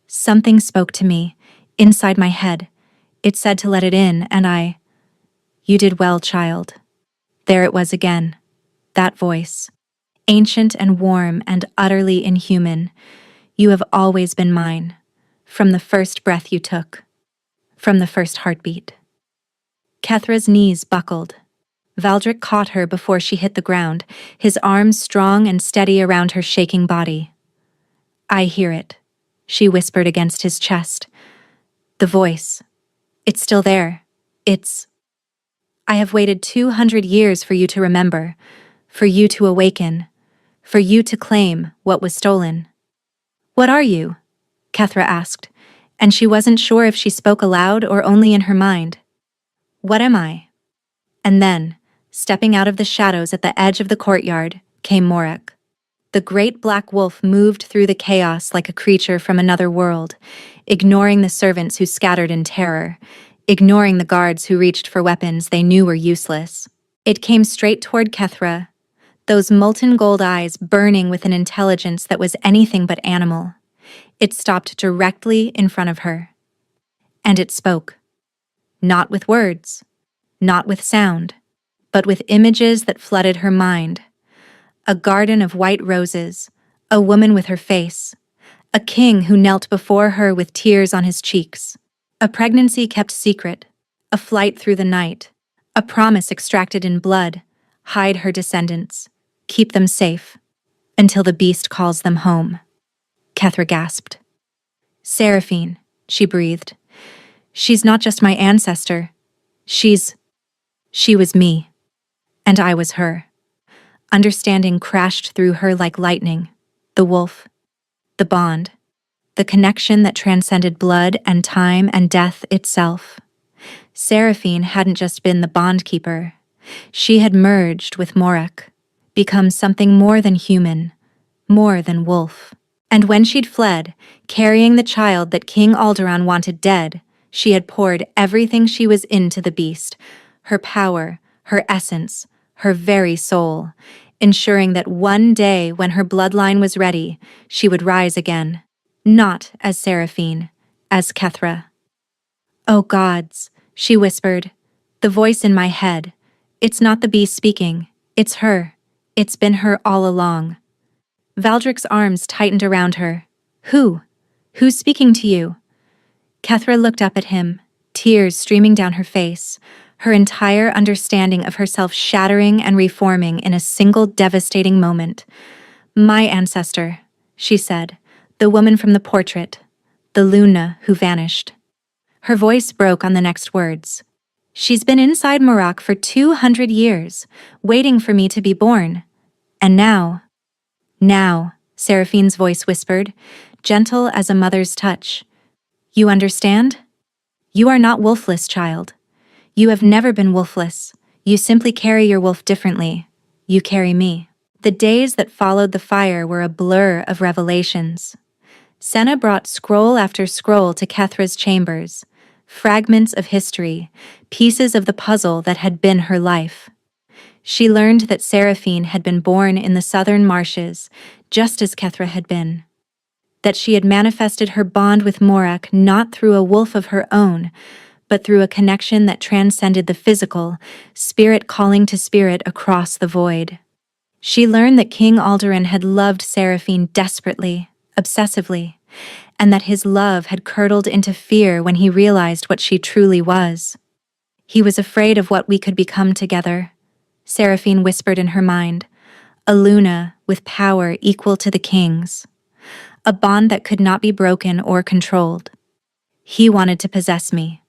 [SPEAKER 1] "Something spoke to me, inside my head. It said to let it in, and I..." "You did well, child." There it was again. That voice. Ancient and warm and utterly inhuman. "You have always been mine. From the first breath you took. From the first heartbeat." Kethra's knees buckled. Valdric caught her before she hit the ground, his arms strong and steady around her shaking body. "I hear it," she whispered against his chest. "The voice. It's still there. It's... I have waited 200 years for you to remember, for you to awaken, for you to claim what was stolen." "What are you?" Kethra asked, and she wasn't sure if she spoke aloud or only in her mind. "What am I?" And then, stepping out of the shadows at the edge of the courtyard, came Morak. The great black wolf moved through the chaos like a creature from another world, ignoring the servants who scattered in terror, ignoring the guards who reached for weapons they knew were useless. It came straight toward Kethra, those molten gold eyes burning with an intelligence that was anything but animal. It stopped directly in front of her. And it spoke. Not with words, not with sound, but with images that flooded her mind. A garden of white roses, a woman with her face, a king who knelt before her with tears on his cheeks, a pregnancy kept secret, a flight through the night, a promise extracted in blood, hide her descendants, keep them safe, until the beast calls them home. Kethra gasped. "Seraphine," she breathed. "She's not just my ancestor. She was me, and I was her." Understanding crashed through her like lightning. The wolf, the bond, the connection that transcended blood and time and death itself. Seraphine hadn't just been the bond keeper. She had merged with Morak, become something more than human, more than wolf. And when she'd fled, carrying the child that King Alderaan wanted dead, she had poured everything she was into the beast, her power, her essence, her very soul, ensuring that one day when her bloodline was ready, she would rise again. Not as Seraphine, as Kethra. "Oh gods," she whispered, the voice in my head. "It's not the beast speaking, it's her. It's been her all along." Valdric's arms tightened around her. "Who? Who's speaking to you?" Kethra looked up at him, tears streaming down her face, her entire understanding of herself shattering and reforming in a single devastating moment. "My ancestor," she said, "the woman from the portrait, the Luna who vanished." Her voice broke on the next words. "She's been inside Morak for 200 years, waiting for me to be born. And now," Seraphine's voice whispered, gentle as a mother's touch. "You understand? You are not wolfless, child. You have never been wolfless. You simply carry your wolf differently. You carry me." The days that followed the fire were a blur of revelations. Senna brought scroll after scroll to Kethra's chambers, fragments of history, pieces of the puzzle that had been her life. She learned that Seraphine had been born in the southern marshes, just as Kethra had been. That she had manifested her bond with Morak not through a wolf of her own, but through a connection that transcended the physical, spirit calling to spirit across the void. She learned that King Alderaan had loved Seraphine desperately, obsessively, and that his love had curdled into fear when he realized what she truly was. "He was afraid of what we could become together," Seraphine whispered in her mind, "a Luna with power equal to the king's. A bond that could not be broken or controlled. He wanted to possess me.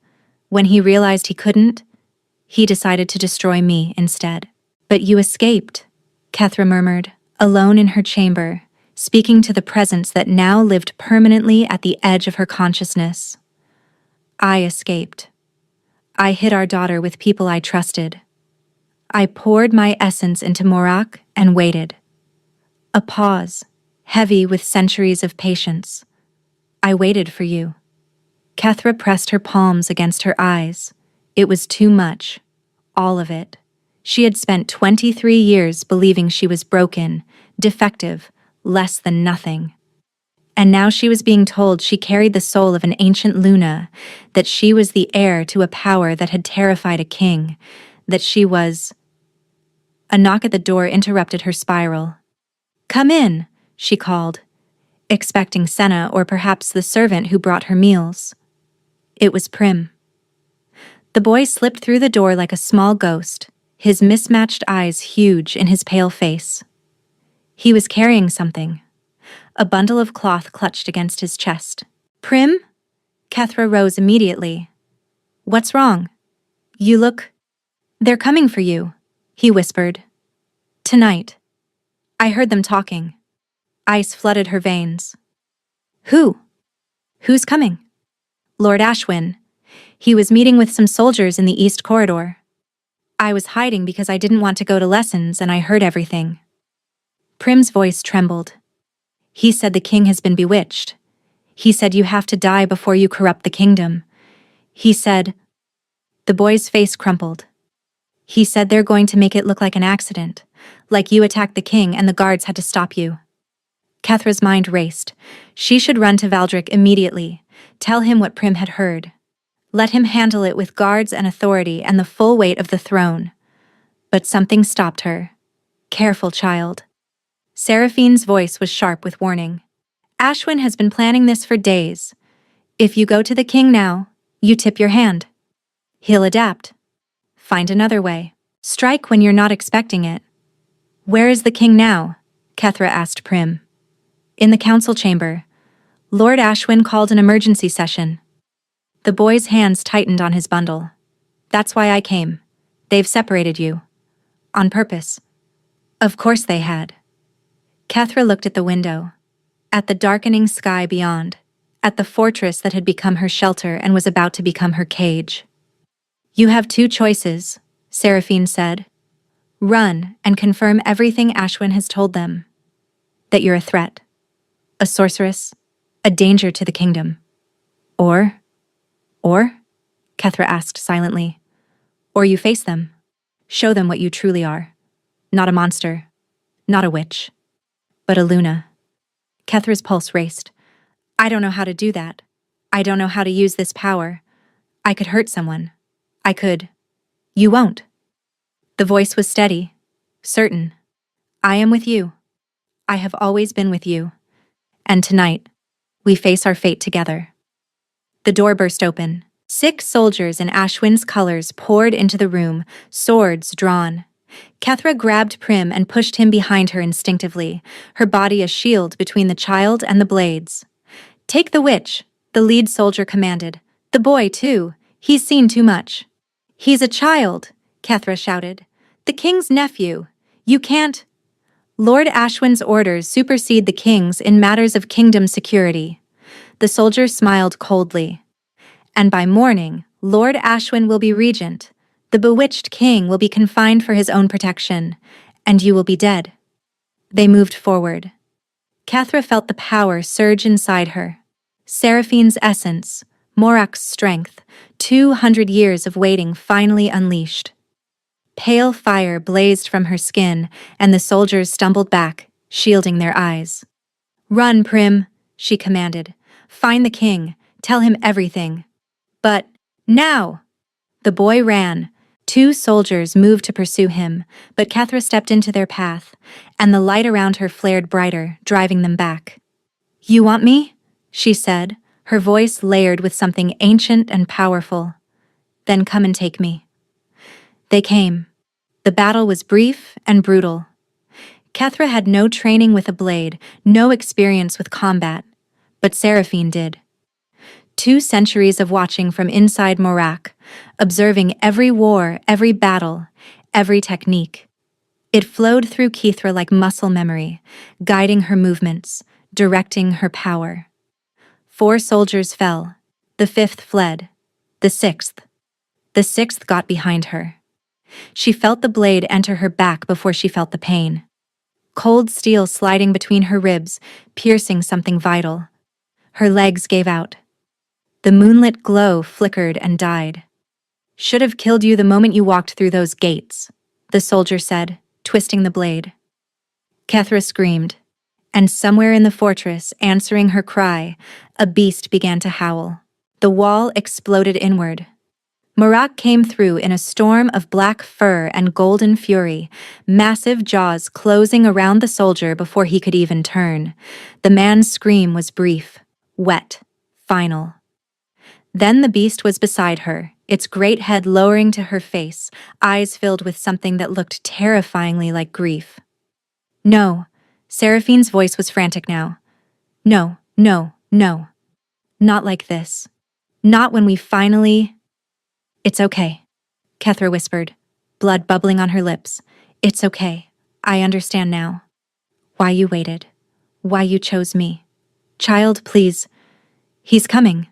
[SPEAKER 1] When he realized he couldn't, he decided to destroy me instead." "But you escaped," Kethra murmured, alone in her chamber, speaking to the presence that now lived permanently at the edge of her consciousness. "I escaped. I hid our daughter with people I trusted. I poured my essence into Morak and waited." A pause, heavy with centuries of patience. "I waited for you." Kethra pressed her palms against her eyes. It was too much. All of it. She had spent 23 years believing she was broken, defective, less than nothing. And now she was being told she carried the soul of an ancient Luna, that she was the heir to a power that had terrified a king, that she was... A knock at the door interrupted her spiral. "Come in," she called, expecting Senna or perhaps the servant who brought her meals. It was Prim. The boy slipped through the door like a small ghost, his mismatched eyes huge in his pale face. He was carrying something, a bundle of cloth clutched against his chest. "Prim?" Kethra rose immediately. "What's wrong? You look... They're coming for you," he whispered. "Tonight. I heard them talking." Ice flooded her veins. "Who? Who's coming?" "Lord Ashwin. He was meeting with some soldiers in the East Corridor. I was hiding because I didn't want to go to lessons and I heard everything." Prim's voice trembled. "He said the king has been bewitched. He said you have to die before you corrupt the kingdom. He said..." The boy's face crumpled. "He said they're going to make it look like an accident, like you attacked the king and the guards had to stop you." Kethra's mind raced. She should run to Valdric immediately, tell him what Prim had heard. Let him handle it with guards and authority and the full weight of the throne. But something stopped her. "Careful, child." Seraphine's voice was sharp with warning. "Ashwin has been planning this for days. If you go to the king now, you tip your hand. He'll adapt. Find another way. Strike when you're not expecting it." "Where is the king now?" Kethra asked Prim. "In the council chamber. Lord Ashwin called an emergency session." The boy's hands tightened on his bundle. "That's why I came. They've separated you. On purpose." Of course they had. Kethra looked at the window, at the darkening sky beyond, at the fortress that had become her shelter and was about to become her cage. You have two choices, Seraphine said. Run and confirm everything Ashwin has told them. That you're a threat, a sorceress, a danger to the kingdom. Or? Kethra asked silently. Or you face them. Show them what you truly are. Not a monster, not a witch, but a Luna. Kethra's pulse raced. I don't know how to do that. I don't know how to use this power. I could hurt someone. I could. You won't. The voice was steady, certain. I am with you. I have always been with you. And tonight, we face our fate together. The door burst open. 6 soldiers in Ashwin's colors poured into the room, swords drawn. Kethra grabbed Prim and pushed him behind her instinctively, her body a shield between the child and the blades. Take the witch, the lead soldier commanded. The boy, too. He's seen too much. He's a child, Kethra shouted. The king's nephew. You can't. Lord Ashwin's orders supersede the king's in matters of kingdom security. The soldier smiled coldly. And by morning, Lord Ashwin will be regent. The bewitched king will be confined for his own protection, and you will be dead. They moved forward. Kethra felt the power surge inside her. Seraphine's essence, Morak's strength, 200 years of waiting finally unleashed. Pale fire blazed from her skin, and the soldiers stumbled back, shielding their eyes. Run, Prim, she commanded. Find the king. Tell him everything. But, now! The boy ran. 2 soldiers moved to pursue him, but Kethra stepped into their path, and the light around her flared brighter, driving them back. You want me? She said, her voice layered with something ancient and powerful. Then come and take me. They came. The battle was brief and brutal. Kethra had no training with a blade, no experience with combat, but Seraphine did. 2 centuries of watching from inside Morak, observing every war, every battle, every technique. It flowed through Kethra like muscle memory, guiding her movements, directing her power. 4 soldiers fell. The 5th fled. The 6th. The 6th got behind her. She felt the blade enter her back before she felt the pain. Cold steel sliding between her ribs, piercing something vital. Her legs gave out. The moonlit glow flickered and died. Should have killed you the moment you walked through those gates, the soldier said, twisting the blade. Kethra screamed, and somewhere in the fortress, answering her cry, a beast began to howl. The wall exploded inward. Morak came through in a storm of black fur and golden fury, massive jaws closing around the soldier before he could even turn. The man's scream was brief, wet, final. Then the beast was beside her, its great head lowering to her face, eyes filled with something that looked terrifyingly like grief. No, Seraphine's voice was frantic now. No, no, no. Not like this. Not when we finally... It's okay, Kethra whispered, blood bubbling on her lips. It's okay. I understand now. Why you waited. Why you chose me. Child, please. He's coming.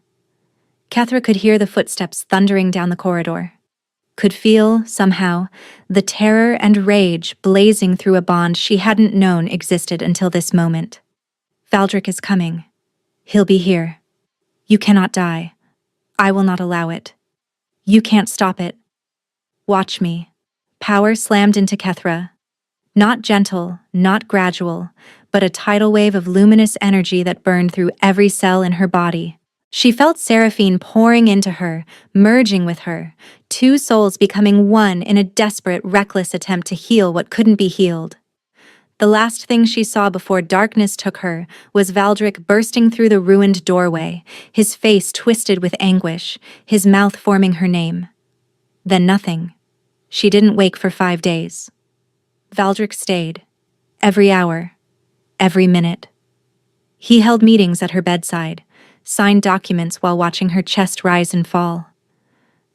[SPEAKER 1] Kethra could hear the footsteps thundering down the corridor. Could feel, somehow, the terror and rage blazing through a bond she hadn't known existed until this moment. Valdric is coming. He'll be here. You cannot die. I will not allow it. You can't stop it. Watch me. Power slammed into Kethra. Not gentle, not gradual, but a tidal wave of luminous energy that burned through every cell in her body. She felt Seraphine pouring into her, merging with her, 2 souls becoming one in a desperate, reckless attempt to heal what couldn't be healed. The last thing she saw before darkness took her was Valdric bursting through the ruined doorway, his face twisted with anguish, his mouth forming her name. Then nothing. She didn't wake for 5 days. Valdric stayed. Every hour. Every minute. He held meetings at her bedside, signed documents while watching her chest rise and fall.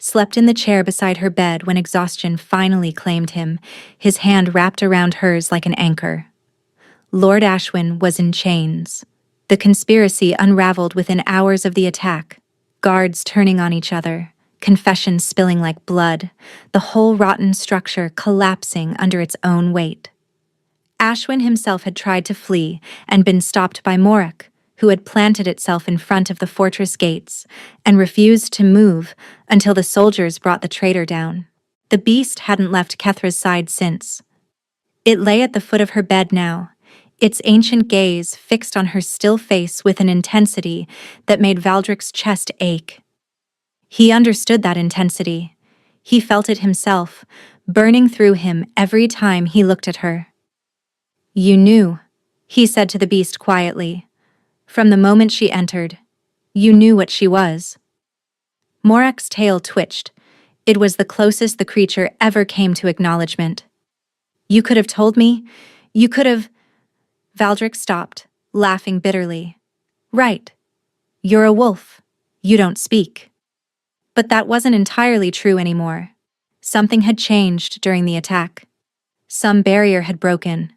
[SPEAKER 1] Slept in the chair beside her bed when exhaustion finally claimed him, his hand wrapped around hers like an anchor. Lord Ashwin was in chains. The conspiracy unraveled within hours of the attack, guards turning on each other, confession spilling like blood, the whole rotten structure collapsing under its own weight. Ashwin himself had tried to flee and been stopped by Morak, who had planted itself in front of the fortress gates and refused to move until the soldiers brought the traitor down. The beast hadn't left Kethra's side since. It lay at the foot of her bed now, its ancient gaze fixed on her still face with an intensity that made Valdric's chest ache. He understood that intensity. He felt it himself, burning through him every time he looked at her. "You knew," he said to the beast quietly. "From the moment she entered, you knew what she was." Morak's tail twitched. It was the closest the creature ever came to acknowledgement. "You could have told me. You could have—" Valdric stopped, laughing bitterly. "Right. You're a wolf. You don't speak." But that wasn't entirely true anymore. Something had changed during the attack. Some barrier had broken.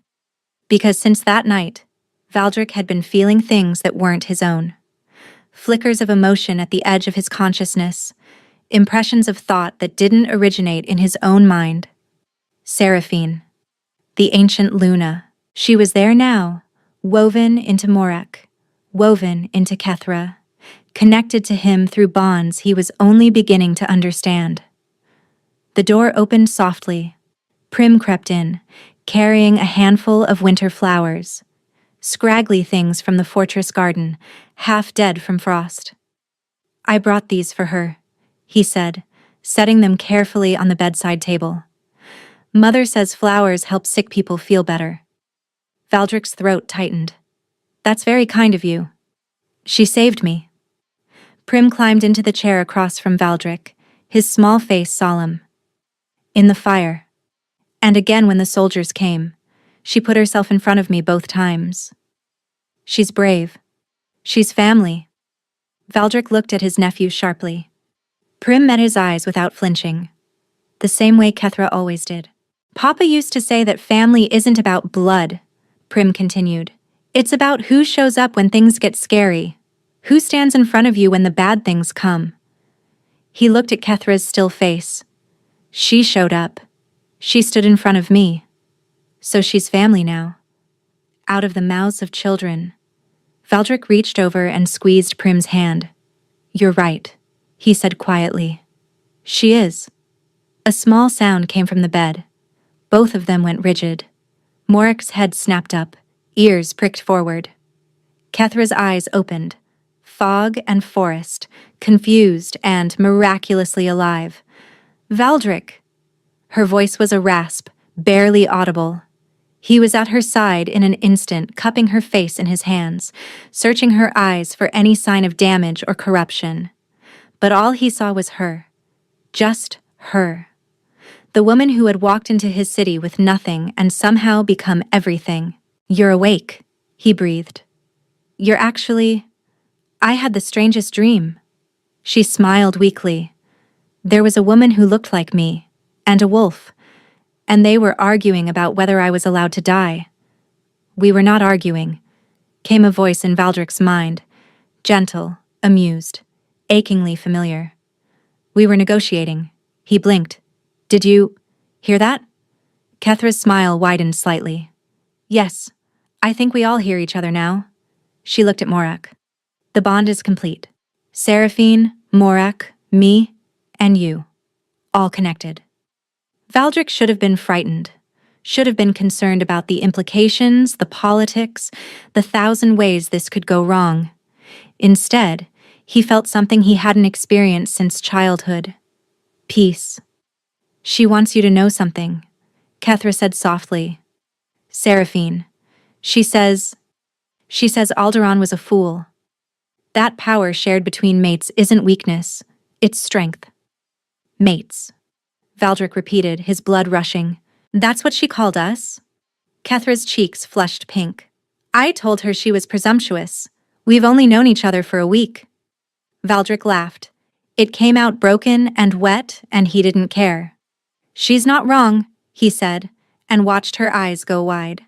[SPEAKER 1] Because since that night, Valdric had been feeling things that weren't his own. Flickers of emotion at the edge of his consciousness, impressions of thought that didn't originate in his own mind. Seraphine. The ancient Luna. She was there now, woven into Morak, woven into Kethra, connected to him through bonds he was only beginning to understand. The door opened softly. Prim crept in, carrying a handful of winter flowers, scraggly things from the fortress garden, half dead from frost. "I brought these for her," he said, setting them carefully on the bedside table. "Mother says flowers help sick people feel better." Valdric's throat tightened. "That's very kind of you. She saved me." Prim climbed into the chair across from Valdric, his small face solemn. "In the fire. And again when the soldiers came. She put herself in front of me both times. She's brave. She's family." Valdric looked at his nephew sharply. Prim met his eyes without flinching. The same way Kethra always did. "Papa used to say that family isn't about blood," Prim continued. "It's about who shows up when things get scary. Who stands in front of you when the bad things come." He looked at Kethra's still face. "She showed up. She stood in front of me. So she's family now." Out of the mouths of children. Valdric reached over and squeezed Prim's hand. "You're right," he said quietly. "She is." A small sound came from the bed. Both of them went rigid. Morak's head snapped up, ears pricked forward. Kethra's eyes opened. Fog and forest, confused and miraculously alive. "Valdric!" Her voice was a rasp, barely audible. He was at her side in an instant, cupping her face in his hands, searching her eyes for any sign of damage or corruption. But all he saw was her. Just her. The woman who had walked into his city with nothing and somehow become everything. "You're awake," he breathed. "You're actually— I had the strangest dream." She smiled weakly. "There was a woman who looked like me, and a wolf, and they were arguing about whether I was allowed to die." "We were not arguing," came a voice in Valdric's mind, gentle, amused, achingly familiar. "We were negotiating." He blinked. "Did you hear that?" Kethra's smile widened slightly. "Yes, I think we all hear each other now." She looked at Morak. "The bond is complete. Seraphine, Morak, me, and you. All connected." Valdric should have been frightened, should have been concerned about the implications, the politics, the 1,000 ways this could go wrong. Instead, he felt something he hadn't experienced since childhood. Peace. "She wants you to know something," Kethra said softly. "Seraphine. She says Alderaan was a fool. That power shared between mates isn't weakness, it's strength." "Mates," Valdric repeated, his blood rushing. "That's what she called us?" Kethra's cheeks flushed pink. "I told her she was presumptuous. We've only known each other for a week." Valdric laughed. It came out broken and wet, and he didn't care. "She's not wrong," he said, and watched her eyes go wide.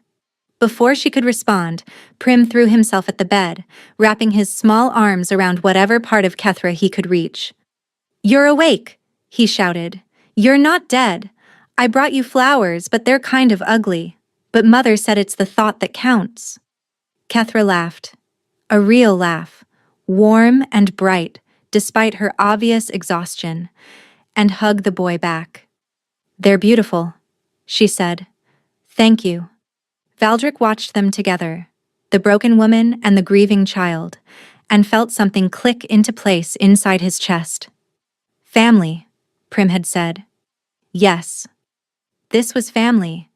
[SPEAKER 1] Before she could respond, Prim threw himself at the bed, wrapping his small arms around whatever part of Kethra he could reach. You're awake, he shouted. You're not dead. I brought you flowers, but they're kind of ugly. But Mother said it's the thought that counts. Kethra laughed. A real laugh, warm and bright, despite her obvious exhaustion, and hugged the boy back. They're beautiful, she said. Thank you. Valdric watched them together, the broken woman and the grieving child, and felt something click into place inside his chest. Family, Prim had said. Yes. This was family,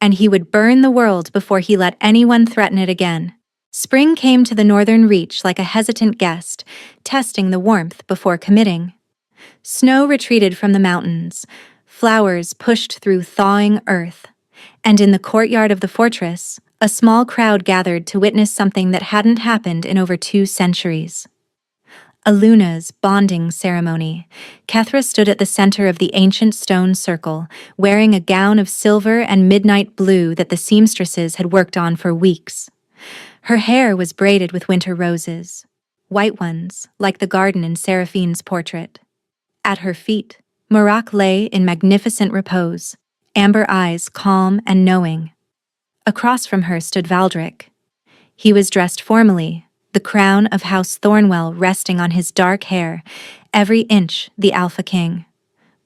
[SPEAKER 1] and he would burn the world before he let anyone threaten it again. Spring came to the northern reach like a hesitant guest, testing the warmth before committing. Snow retreated from the mountains, flowers pushed through thawing earth, and in the courtyard of the fortress, a small crowd gathered to witness something that hadn't happened in over 2 centuries. A Luna's bonding ceremony. Kethra stood at the center of the ancient stone circle, wearing a gown of silver and midnight blue that the seamstresses had worked on for weeks. Her hair was braided with winter roses, white ones, like the garden in Seraphine's portrait. At her feet, Marak lay in magnificent repose, amber eyes calm and knowing. Across from her stood Valdric. He was dressed formally, the crown of House Thornwell resting on his dark hair, every inch the Alpha King.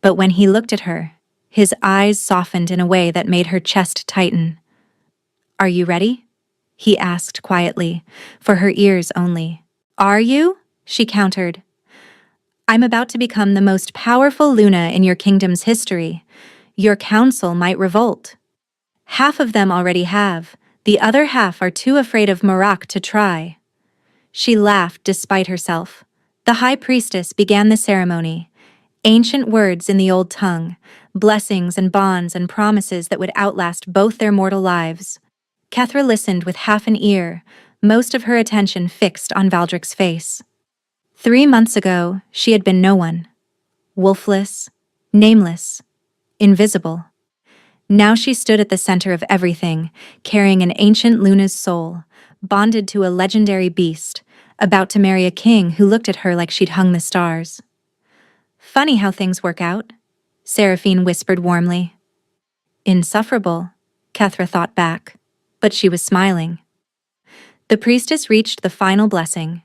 [SPEAKER 1] But when he looked at her, his eyes softened in a way that made her chest tighten. "Are you ready?" he asked quietly, for her ears only. "Are you?" she countered. "I'm about to become the most powerful Luna in your kingdom's history. Your council might revolt. Half of them already have, the other half are too afraid of Marak to try." She laughed despite herself. The high priestess began the ceremony. Ancient words in the old tongue, blessings and bonds and promises that would outlast both their mortal lives. Kethra listened with half an ear, most of her attention fixed on Valdric's face. 3 months ago, she had been no one. Wolfless, nameless, invisible. Now she stood at the center of everything, carrying an ancient Luna's soul, bonded to a legendary beast, about to marry a king who looked at her like she'd hung the stars. "Funny how things work out," Seraphine whispered warmly. Insufferable, Kethra thought back, but she was smiling. The priestess reached the final blessing.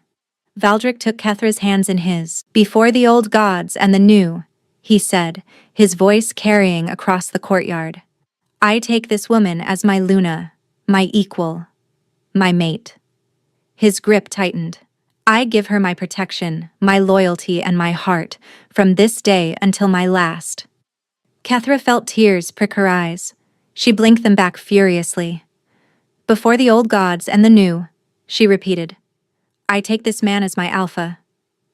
[SPEAKER 1] Valdric took Kethra's hands in his. "Before the old gods and the new," he said, his voice carrying across the courtyard. "I take this woman as my Luna, my equal, my mate." His grip tightened. "I give her my protection, my loyalty, and my heart, from this day until my last." Kethra felt tears prick her eyes. She blinked them back furiously. "Before the old gods and the new," she repeated. "I take this man as my alpha,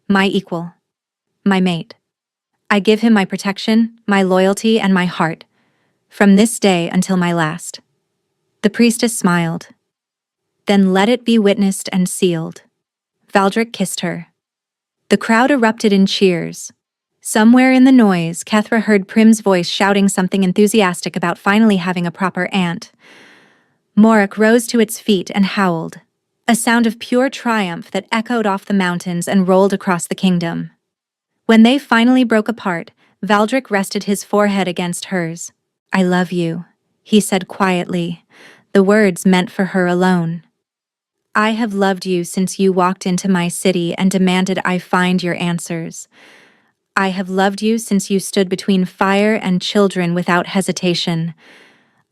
[SPEAKER 1] my equal, my mate. I give him my protection, my loyalty, and my heart, from this day until my last." The priestess smiled. "Then let it be witnessed and sealed." Valdric kissed her. The crowd erupted in cheers. Somewhere in the noise, Kethra heard Prim's voice shouting something enthusiastic about finally having a proper aunt. Morak rose to its feet and howled, a sound of pure triumph that echoed off the mountains and rolled across the kingdom. When they finally broke apart, Valdric rested his forehead against hers. "I love you," he said quietly, the words meant for her alone. "I have loved you since you walked into my city and demanded I find your answers. I have loved you since you stood between fire and children without hesitation.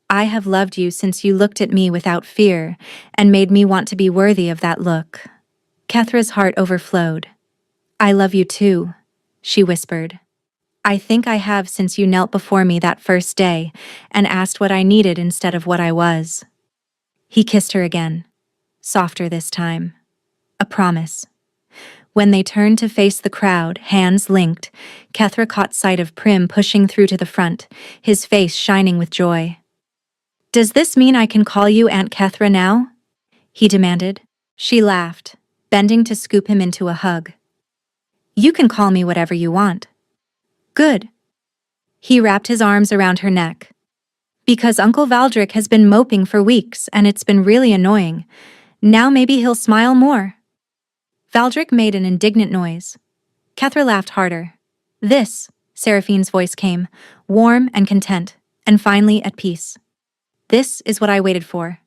[SPEAKER 1] I have loved you since you looked at me without fear and made me want to be worthy of that look." Kethra's heart overflowed. "I love you too," she whispered. "I think I have since you knelt before me that first day and asked what I needed instead of what I was." He kissed her again, softer this time. A promise. When they turned to face the crowd, hands linked, Kethra caught sight of Prim pushing through to the front, his face shining with joy. "Does this mean I can call you Aunt Kethra now?" he demanded. She laughed, bending to scoop him into a hug. "You can call me whatever you want." "Good." He wrapped his arms around her neck. "Because Uncle Valdric has been moping for weeks and it's been really annoying. Now maybe he'll smile more." Valdric made an indignant noise. Kethra laughed harder. This, Seraphine's voice came, warm and content, and finally at peace. This is what I waited for.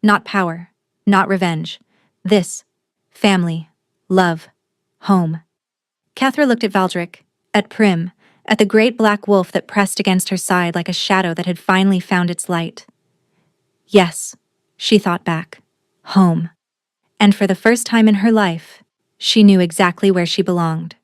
[SPEAKER 1] Not power, not revenge. This, family, love, home. Cathra looked at Valdric, at Prim, at the great black wolf that pressed against her side like a shadow that had finally found its light. Yes, she thought back. Home. And for the first time in her life, she knew exactly where she belonged.